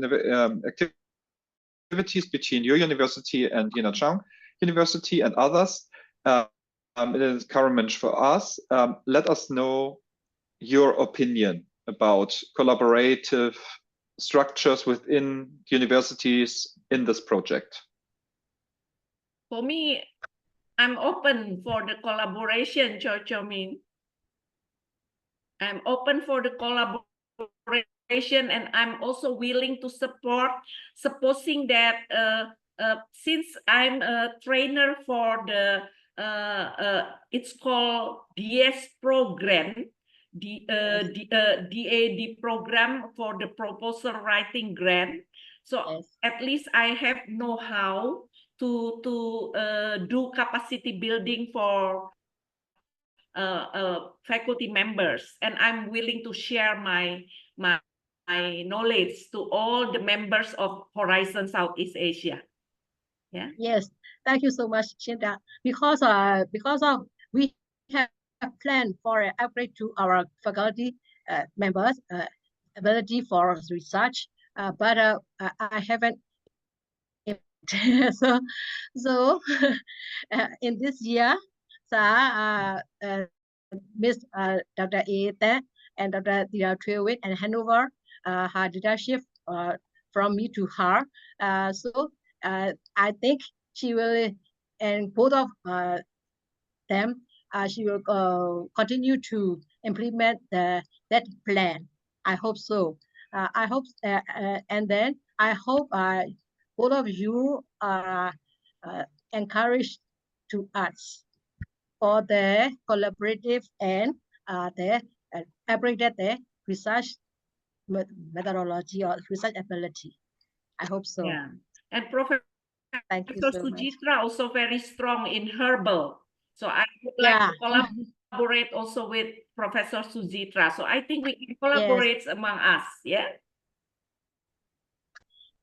activities between your university and Yenachang University and others. It is encouragement for us. Let us know your opinion about collaborative structures within universities in this project. For me, I'm open for the collaboration, Chojomin. I'm open for the collaboration, and I'm also willing to support, supposing that since I'm a trainer for the it's called DS program, the DAD program for the proposal writing grant. So at least I have know-how to do capacity building for faculty members, and I'm willing to share my knowledge to all the members of Horizon Southeast Asia. Yeah. Yes, thank you so much, Shinta. Because of we have planned for an upgrade to our faculty members ability for research, but I haven't. so in this year, Miss Dr. Ete and Dr. Trewit and Hanover her leadership from me to her. So I think she will, and both of them, she will continue to implement that plan. I hope so. I hope, and then I hope both of you are encouraged to us for the collaborative and the upgraded research methodology or research ability. I hope so. Yeah, and Professor so Sujitra also very strong in herbal. So I would like to collaborate also with Professor Sujitra. So I think we can collaborate among us. Yeah.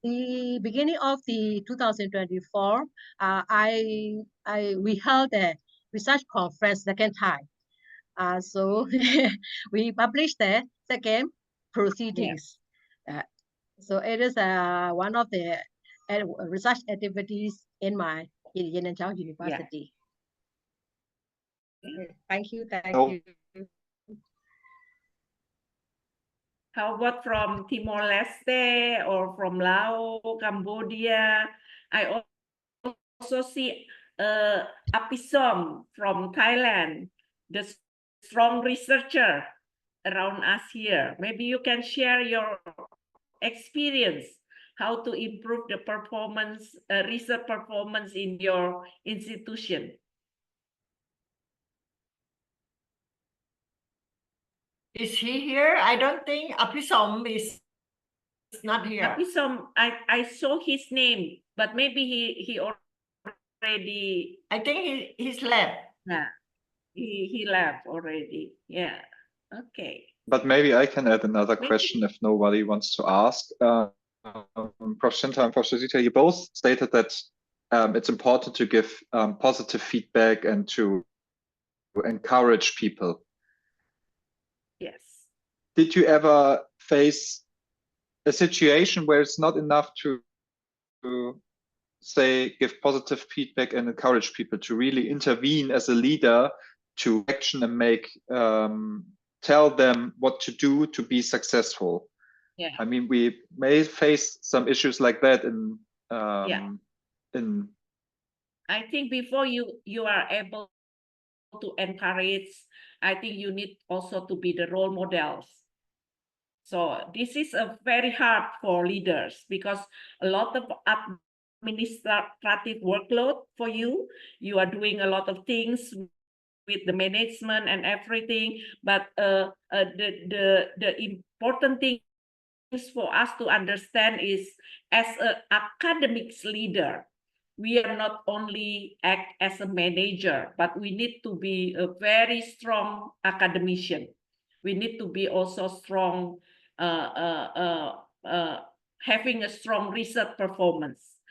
The beginning of the 2024, we held a research conference second time. So we published the second proceedings. So it is one of the research activities in my Yenachang University. Thank you. How about from Timor-Leste or from Laos, Cambodia? I also see Apisom from Thailand, the strong researcher around us here. Maybe you can share your experience, how to improve the performance, research performance in your institution. Is he here? I don't think Apisom is not here. Apisom, I saw his name, but maybe he already. I think he's left. Yeah, he left already. Yeah. Okay. But maybe I can add another question if nobody wants to ask. Prof. Shinta and Prof. Sujita, you both stated that it's important to give positive feedback and to encourage people. Yes. Did you ever face a situation where it's not enough to say, give positive feedback and encourage people to really intervene as a leader to action and make, tell them what to do to be successful? Yeah. I mean, we may face some issues like that in, in. I think before you are able to encourage, I think you need also to be the role models. So this is a very hard for leaders because a lot of administrative workload for you. You are doing a lot of things with the management and everything, but the important thing for us to understand is, as an academics leader, we are not only act as a manager, but we need to be a very strong academician. We need to be also strong, having a strong research performance.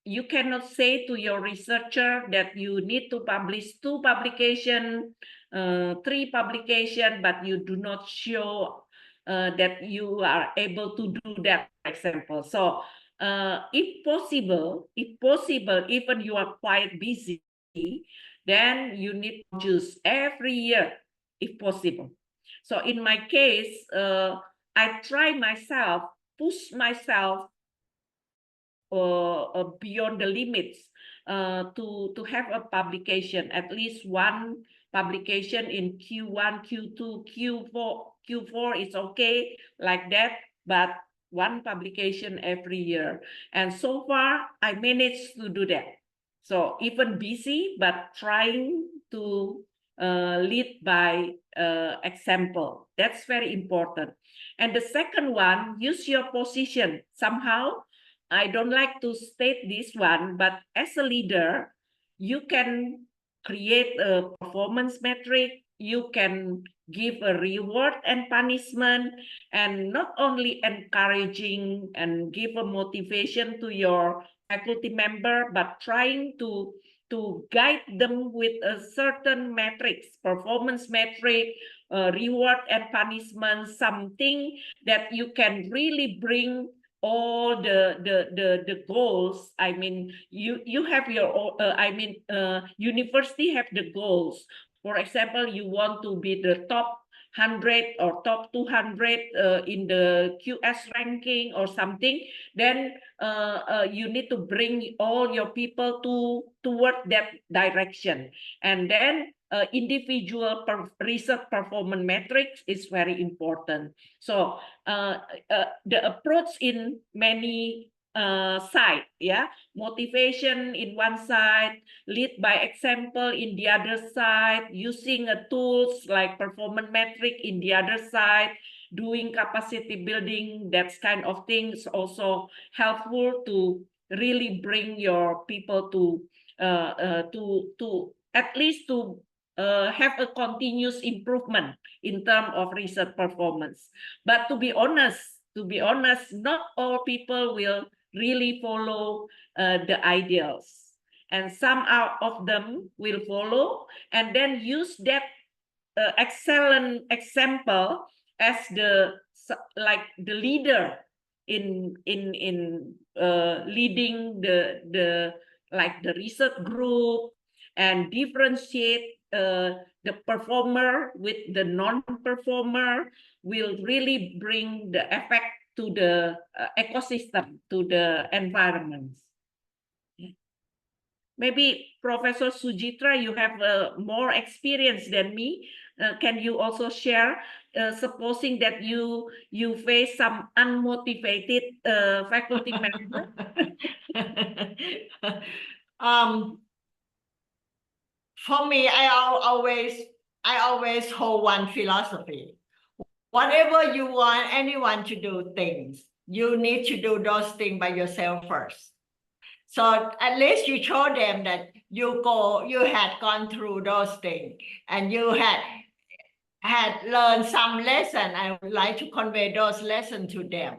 You cannot say to your researcher that you need to publish 2 publications, 3 publications, but you do not show that you are able to do that, for example. So if possible, even you are quite busy, then you need to choose every year, if possible. So in my case, I try myself, push myself beyond the limits to have a publication, at least 1 publication in Q1, Q2, Q4 is okay like that, but 1 publication every year. And so far, I managed to do that. So even busy, but trying to lead by example. That's very important. And the second one, use your position. Somehow, I don't like to state this one, but as a leader, you can create a performance metric, you can give a reward and punishment, and not only encouraging and give a motivation to your faculty member, but trying to guide them with a certain metrics, performance metric, reward and punishment, something that you can really bring all the goals. I mean, you have your university have the goals. For example, you want to be the top 100 or top 200 in the QS ranking or something, then you need to bring all your people toward that direction. And then individual research performance metrics is very important. So the approach in many side, yeah, motivation in one side, lead by example in the other side, using tools like performance metric in the other side, doing capacity building, that kind of things also helpful to really bring your people to at least to have a continuous improvement in terms of research performance. But to be honest, not all people will really follow the ideals, and some of them will follow and then use that excellent example as the leader in leading the research group, and differentiate the performer with the non-performer, will really bring the effect to the ecosystem, to the environment. Maybe Professor Sujitra, you have more experience than me. Can you also share, supposing that you face some unmotivated faculty member? For me, I always hold one philosophy. Whatever you want anyone to do things, you need to do those things by yourself first. So at least you show them that you had gone through those things and you had learned some lesson. I would like to convey those lessons to them.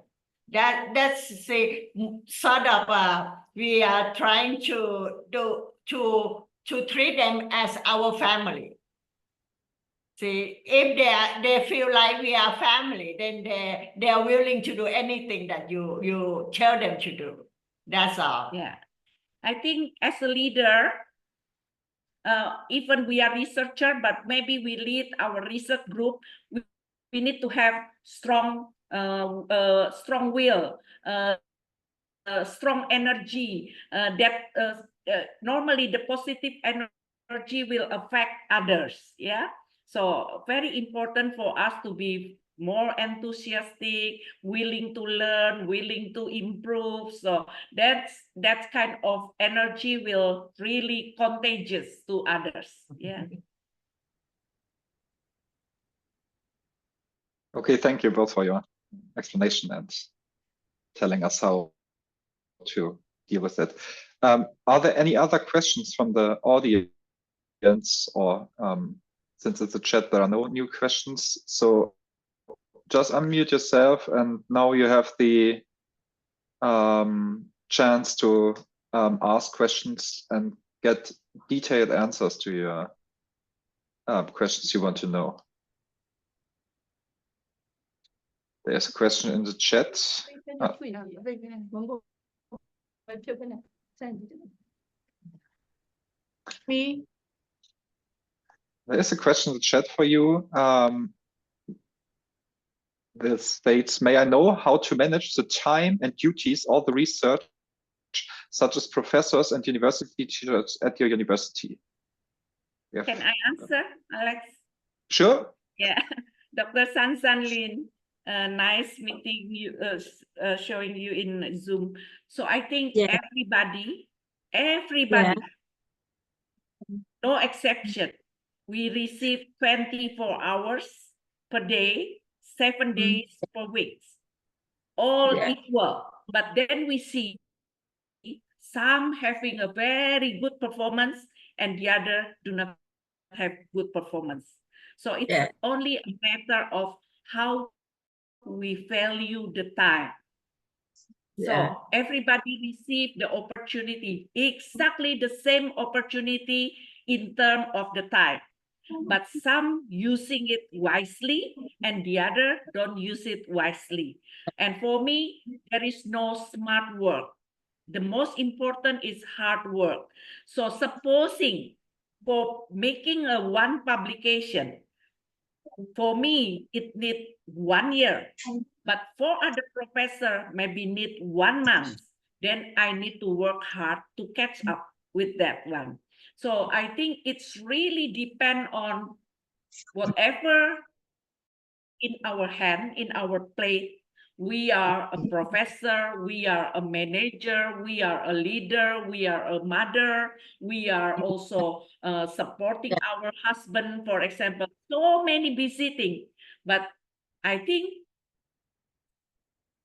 That's the sort of we are trying to do to treat them as our family. See, if they feel like we are family, then they are willing to do anything that you tell them to do. That's all. Yeah, I think as a leader, even we are researcher, but maybe we lead our research group, we need to have strong will, strong energy. That normally the positive energy will affect others. Yeah, so very important for us to be more enthusiastic, willing to learn, willing to improve. So that kind of energy will really contagious to others. Yeah. Okay, thank you both for your explanation and telling us how to deal with it. Are there any other questions from the audience, or since it's a chat, there are no new questions. So just unmute yourself, and now you have the chance to ask questions and get detailed answers to your questions you want to know. There's a question in the chat. There's a question in the chat for you. This states, may I know how to manage the time and duties of the research, such as professors and university teachers at your university? Yeah. Can I answer, Alex? Sure. Yeah, Dr. San Lin, nice meeting you, showing you in Zoom. So I think Yeah. everybody, Yeah. no exception, we receive 24 hours per day, 7 days per week, all Yeah. equal. But then we see some having a very good performance and the other do not have good performance. So it's Yeah. only a matter of how we value the time. Yeah. So everybody receive the opportunity, exactly the same opportunity in terms of the time. But some using it wisely and the other don't use it wisely. And for me, there is no smart work. The most important is hard work. So supposing for making a one publication, for me, it needs 1 year. But for other professor, maybe need 1 month. Then I need to work hard to catch up with that one. So I think it's really depend on whatever in our hand, in our plate. We are a professor, we are a manager, we are a leader, we are a mother, we are also supporting our husband, for example. So many busy things. But I think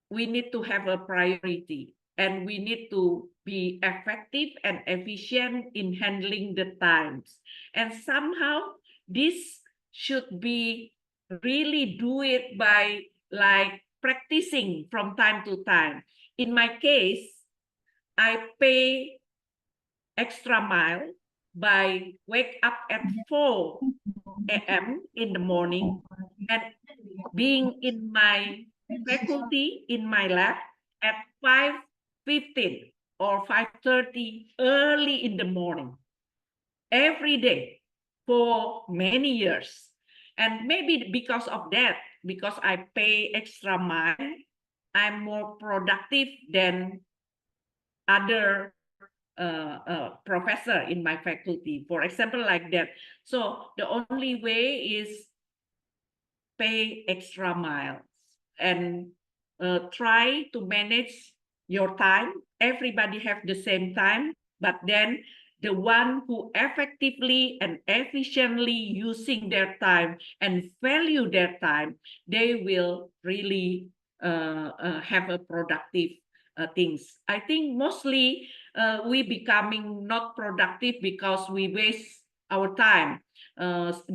we need to have a priority and we need to be effective and efficient in handling the times. And somehow this should be really do it by like practicing from time to time. In my case, I pay extra mile by wake up at 4 a.m. in the morning and being in my faculty in my lab at 5:15 or 5:30 early in the morning every day for many years. And maybe because of that, because I pay extra mile, I'm more productive than other professor in my faculty, for example, like that. So the only way is pay extra miles and try to manage your time. Everybody have the same time, but then the one who effectively and efficiently using their time and value their time, they will really have a productive things. I think mostly we becoming not productive because we waste our time,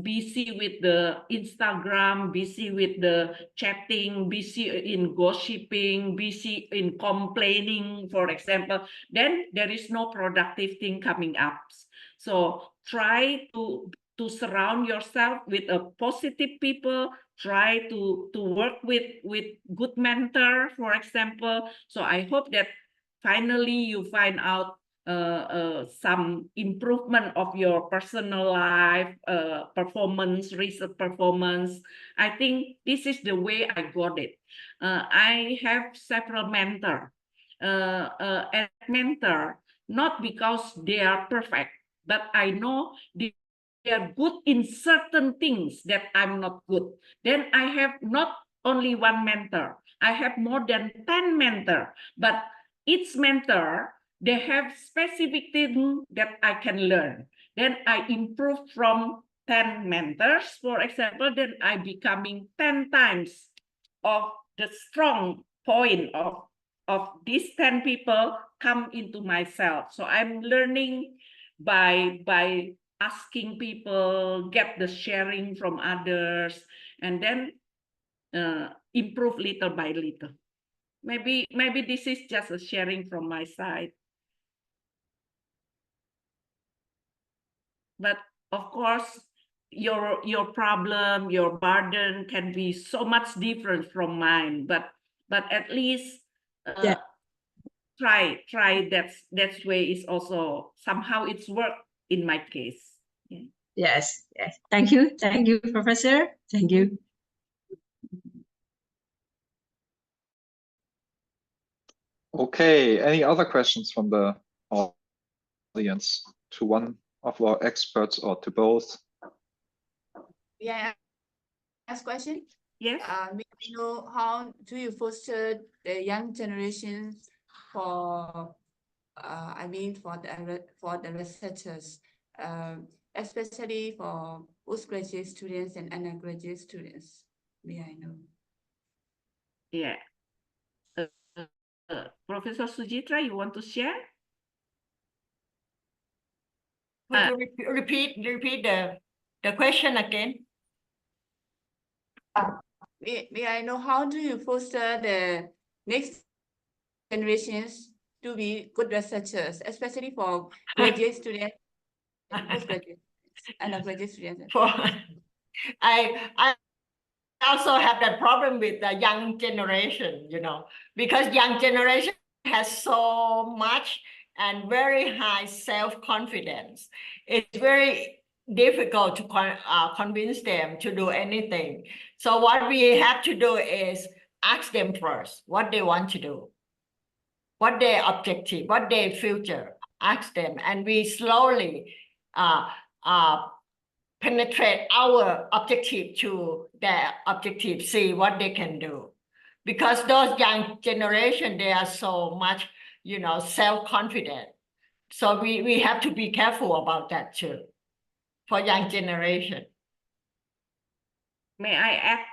busy with the Instagram, busy with the chatting, busy in gossiping, busy in complaining, for example. Then there is no productive thing coming up. So try to surround yourself with a positive people. Try to work with good mentor, for example. So I hope that finally you find out some improvement of your personal life, performance, research performance. I think this is the way I got it. I have several mentors, and mentor, not because they are perfect, but I know they are good in certain things that I'm not good. Then I have not only one mentor, I have more than 10 mentors, but each mentor, they have specific things that I can learn. Then I improve from 10 mentors, for example, then I becoming 10 times of the strong point of these 10 people come into myself. So I'm learning by asking people, get the sharing from others, and then improve little by little. Maybe this is just a sharing from my side. But of course, your problem, your burden can be so much different from mine. But at least Yeah. try that way is also somehow it's work in my case. Yeah. Yes. Yes. Thank you, Professor. Thank you. Okay, any other questions from the audience to one of our experts or to both? Yeah, ask question. Yes. May I know how do you foster the young generations for, I mean, for the researchers, especially for postgraduate students and undergraduate students? May I know? Yeah. Professor Sujitra, you want to share? Could you repeat the question again? May I know how do you foster the next generations to be good researchers, especially for graduate students and postgraduate undergraduate students? For I also have that problem with the young generation, because young generation has so much and very high self-confidence. It's very difficult to convince them to do anything. So what we have to do is ask them first what they want to do, what their objective, what their future. Ask them, and we slowly penetrate our objective to their objective, see what they can do. Because those young generation, they are so much, self-confident. So we have to be careful about that too, for young generation. May I add?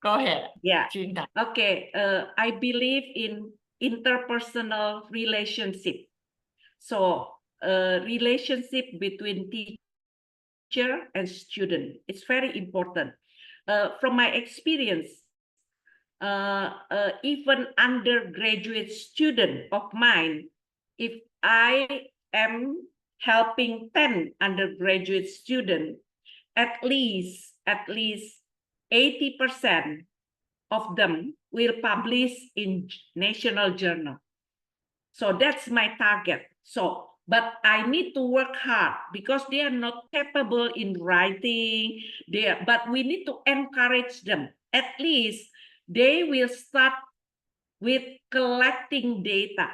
Go ahead. Yeah. Jinta. Okay. I believe in interpersonal relationship. So relationship between teacher and student, it's very important. From my experience, even undergraduate student of mine, if I am helping 10 undergraduate students, at least 80% of them will publish in national journal. So that's my target. So, but I need to work hard because they are not capable in writing. But we need to encourage them. At least they will start with collecting data.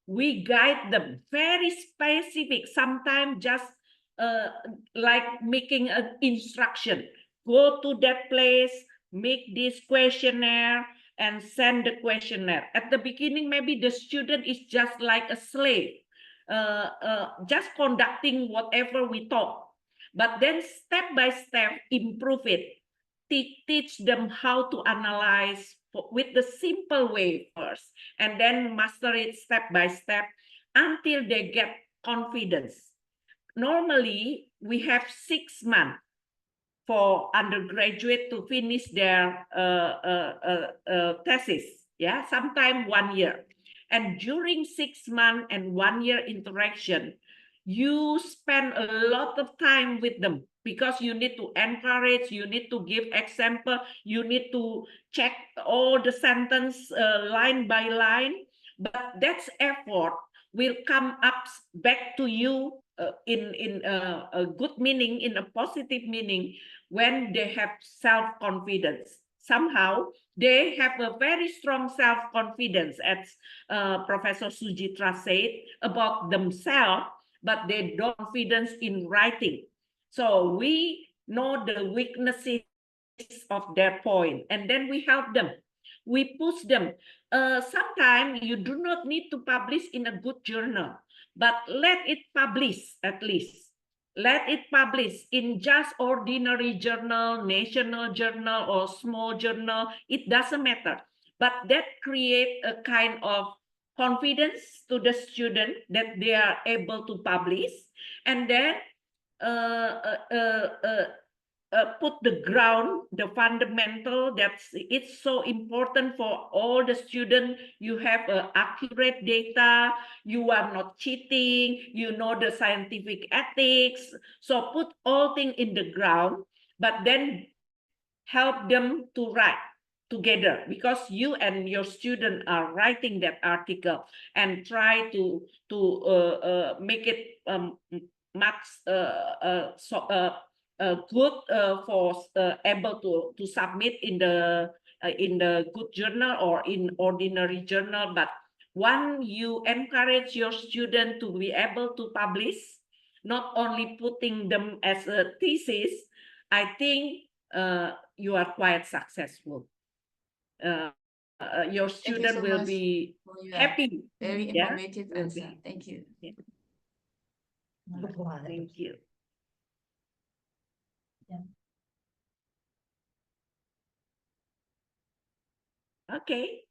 We guide them very specific, sometimes just like making an instruction. Go to that place, make this questionnaire, and send the questionnaire. At the beginning, maybe the student is just like a slave, just conducting whatever we taught. But then step by step, improve it. Teach them how to analyze with the simple way first, and then master it step by step until they get confidence. Normally, we have 6 months for undergraduate to finish their thesis. Yeah, sometime 1 year. And during 6 months and 1 year interaction, you spend a lot of time with them because you need to encourage, you need to give example, you need to check all the sentence line by line. But that's effort will come up back to you in a good meaning, in a positive meaning, when they have self-confidence. Somehow they have a very strong self-confidence, as Professor Sujitra said, about themselves, but they don't confidence in writing. So we know the weaknesses of their point, and then we help them. We push them. Sometimes you do not need to publish in a good journal, but let it publish at least. Let it publish in just ordinary journal, national journal, or small journal. It doesn't matter. But that creates a kind of confidence to the student that they are able to publish. And then put the ground, the fundamental, it's so important for all the students. You have accurate data, you are not cheating, you know the scientific ethics. So put all things in the ground, but then help them to write together, because you and your student are writing that article, and try to make it much good for able to submit in the good journal or in ordinary journal. But when you encourage your student to be able to publish, not only putting them as a thesis, I think you are quite successful. Your student so will much be for your happy. very Yeah, informative will answer. be. Thank you. Yeah. Thank you. Okay.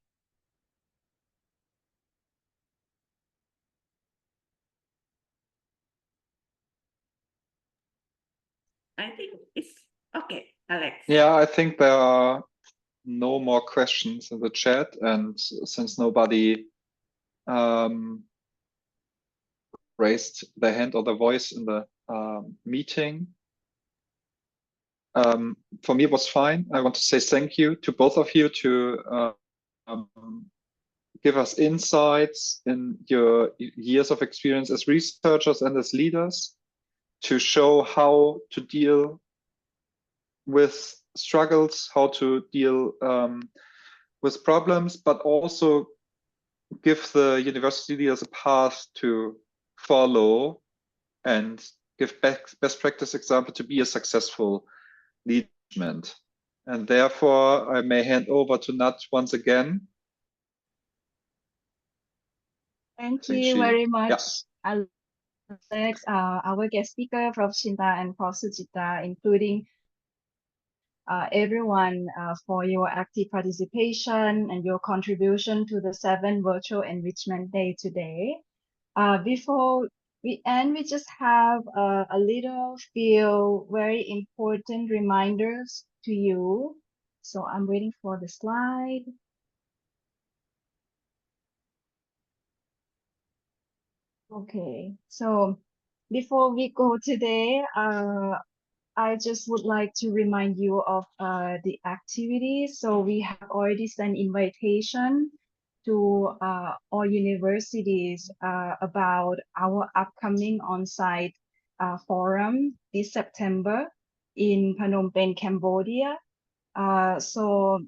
I think it's okay, Alex. Yeah, I think there are no more questions in the chat, and since nobody raised their hand or their voice in the meeting, for me it was fine. I want to say thank you to both of you to give us insights in your years of experience as researchers and as leaders, to show how to deal with struggles, how to deal with problems, but also give the university leaders a path to follow and give best practice example to be a successful leadership. And therefore, I may hand over to Nat once again. Thank you very much, Yes. Alex, our guest speaker, Prof. Shinta and Prof. Sujita, including everyone for your active participation and your contribution to the 7th Virtual Enrichment Day today. Before we end, we just have a little few very important reminders to you. So I'm waiting for the slide. Okay, so before we go today, I just would like to remind you of the activities. So we have already sent invitation to all universities about our upcoming on-site forum this September in Phnom Penh, Cambodia. So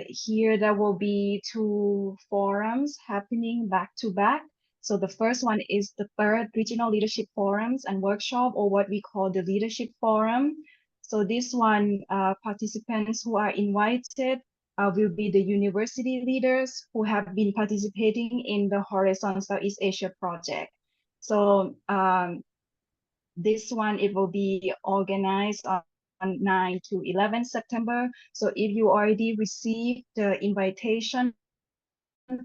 here there will be 2 forums happening back to back. So the first one is the 3rd Regional Leadership Forums and Workshop, or what we call the Leadership Forum. So this one, participants who are invited will be the university leaders who have been participating in the Horizon Southeast Asia project. So this one, it will be organized on 9 to 11 September. So if you already received the invitation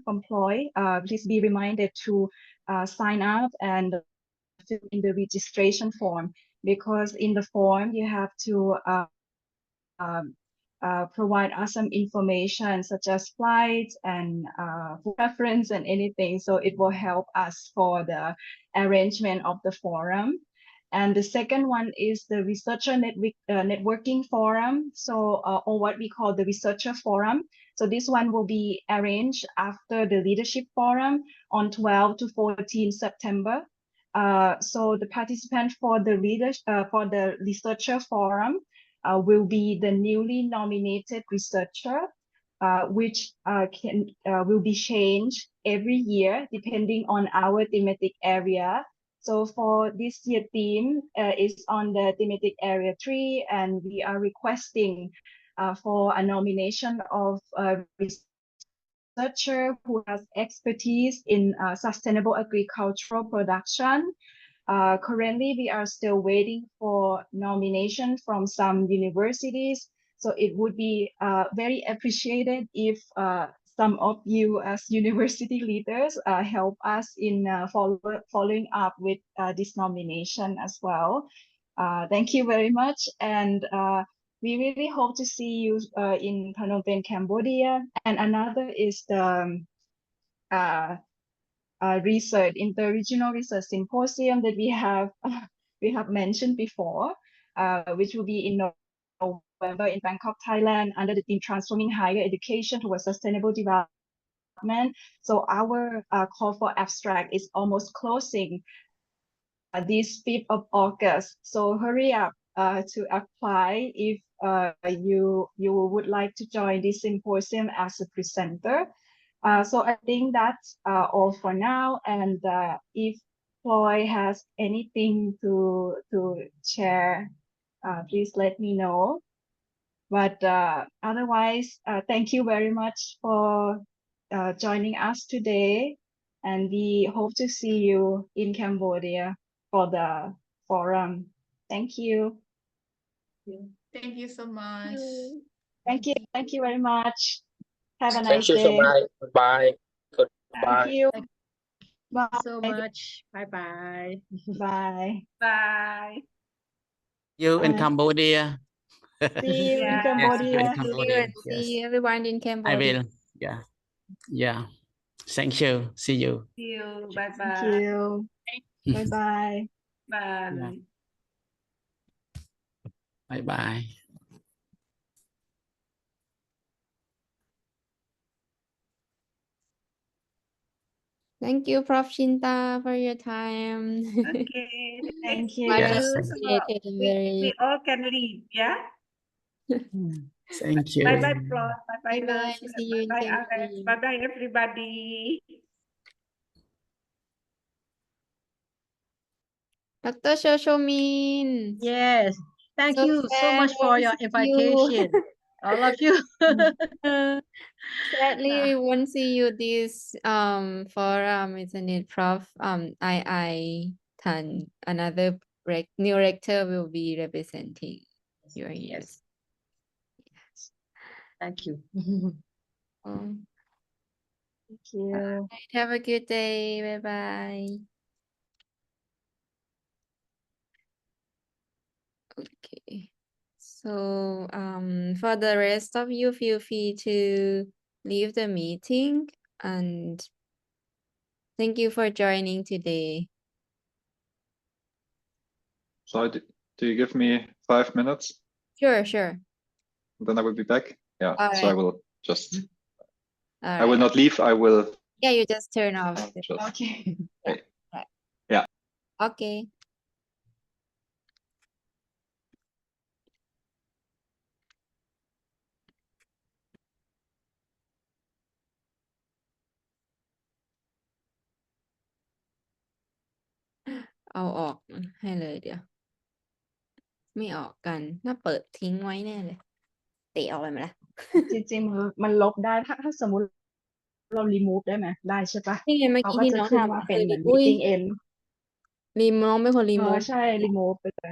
from Ploy, please be reminded to sign up and fill in the registration form, because in the form you have to provide us some information such as flights and preference and anything. So it will help us for the arrangement of the forum. And the second one is the researcher networking forum. So, or what we call the researcher forum. So this one will be arranged after the leadership forum on 12 to 14 September. So the participant for the researcher forum will be the newly nominated researcher, which will be changed every year depending on our thematic area. So for this year theme is on the thematic area 3, and we are requesting for a nomination of a researcher who has expertise in sustainable agricultural production. Currently, we are still waiting for nomination from some universities. So it would be very appreciated if some of you as university leaders help us in following up with this nomination as well. Thank you very much. And we really hope to see you in Phnom Penh, Cambodia. And another is the research, interregional research symposium that we have mentioned before, which will be in November in Bangkok, Thailand, under the theme Transforming Higher Education Towards Sustainable Development. So our call for abstract is almost closing this 5th of August. So hurry up to apply if you would like to join this symposium as a presenter. So I think that's all for now. And if Ploy has anything to share, please let me know. But otherwise, thank you very much for joining us today. And we hope to see you in Cambodia for the forum. Thank you. Thank you so much. Thank you. Thank you very much. Have a Thank nice you so day. much. Bye. Goodbye. Thank you. Thank Bye. you so much. Bye bye. Bye. Bye. You in Bye. Cambodia. See you in Yeah. Yes, you in Cambodia. Cambodia. See Yes, you everyone in I Cambodia. will. Yeah, yeah. Thank you. See you. See you. Thank Bye-bye. you. Bye-bye. Bye. Yeah. Bye bye. Thank you, Prof. Shinta, for your time. Okay. Thank you. Much Yes, appreciated and We very all can leave, yeah? thank you. Bye-bye, Flo. Bye-bye, bye. Luz. See you in Bye-bye, Alex. Cambodia. Bye-bye, everybody. Dr. Shoshomin. Yes. Thank So you so much sad for we your won't see you. invitation. All of you. Sadly, we won't see you this forum, isn't it, Prof? I another new rector will be representing your years. Thank you. Um, Thank you. have a good day. Bye bye. Okay. So for the rest of you, feel free to leave the meeting, and thank you for joining today. So do you give me 5 minutes? Sure. Then I will be back. Yeah. All So I right. will just. All I will right. not leave. I will Yeah, you just turn off. just. Okay. Okay.เอาออกให้เลยเดี๋ยว ไม่ออกกันน่าเปิดทิ้งไว้แน่เลย เตะออกไปไหมล่ะ จริงๆมันลบได้ถ้าสมมุติเรา remove ได้ไหมได้ใช่ปะ นี่ไงเมื่อ เขา กี้ ก็ ที่ จะ น้อง ขึ้น ทำ ว่า อ่ะ เป็นเหมือน อุ้ย meeting end น้องเป็นคนรีโมท ใช่ remove ไปเลย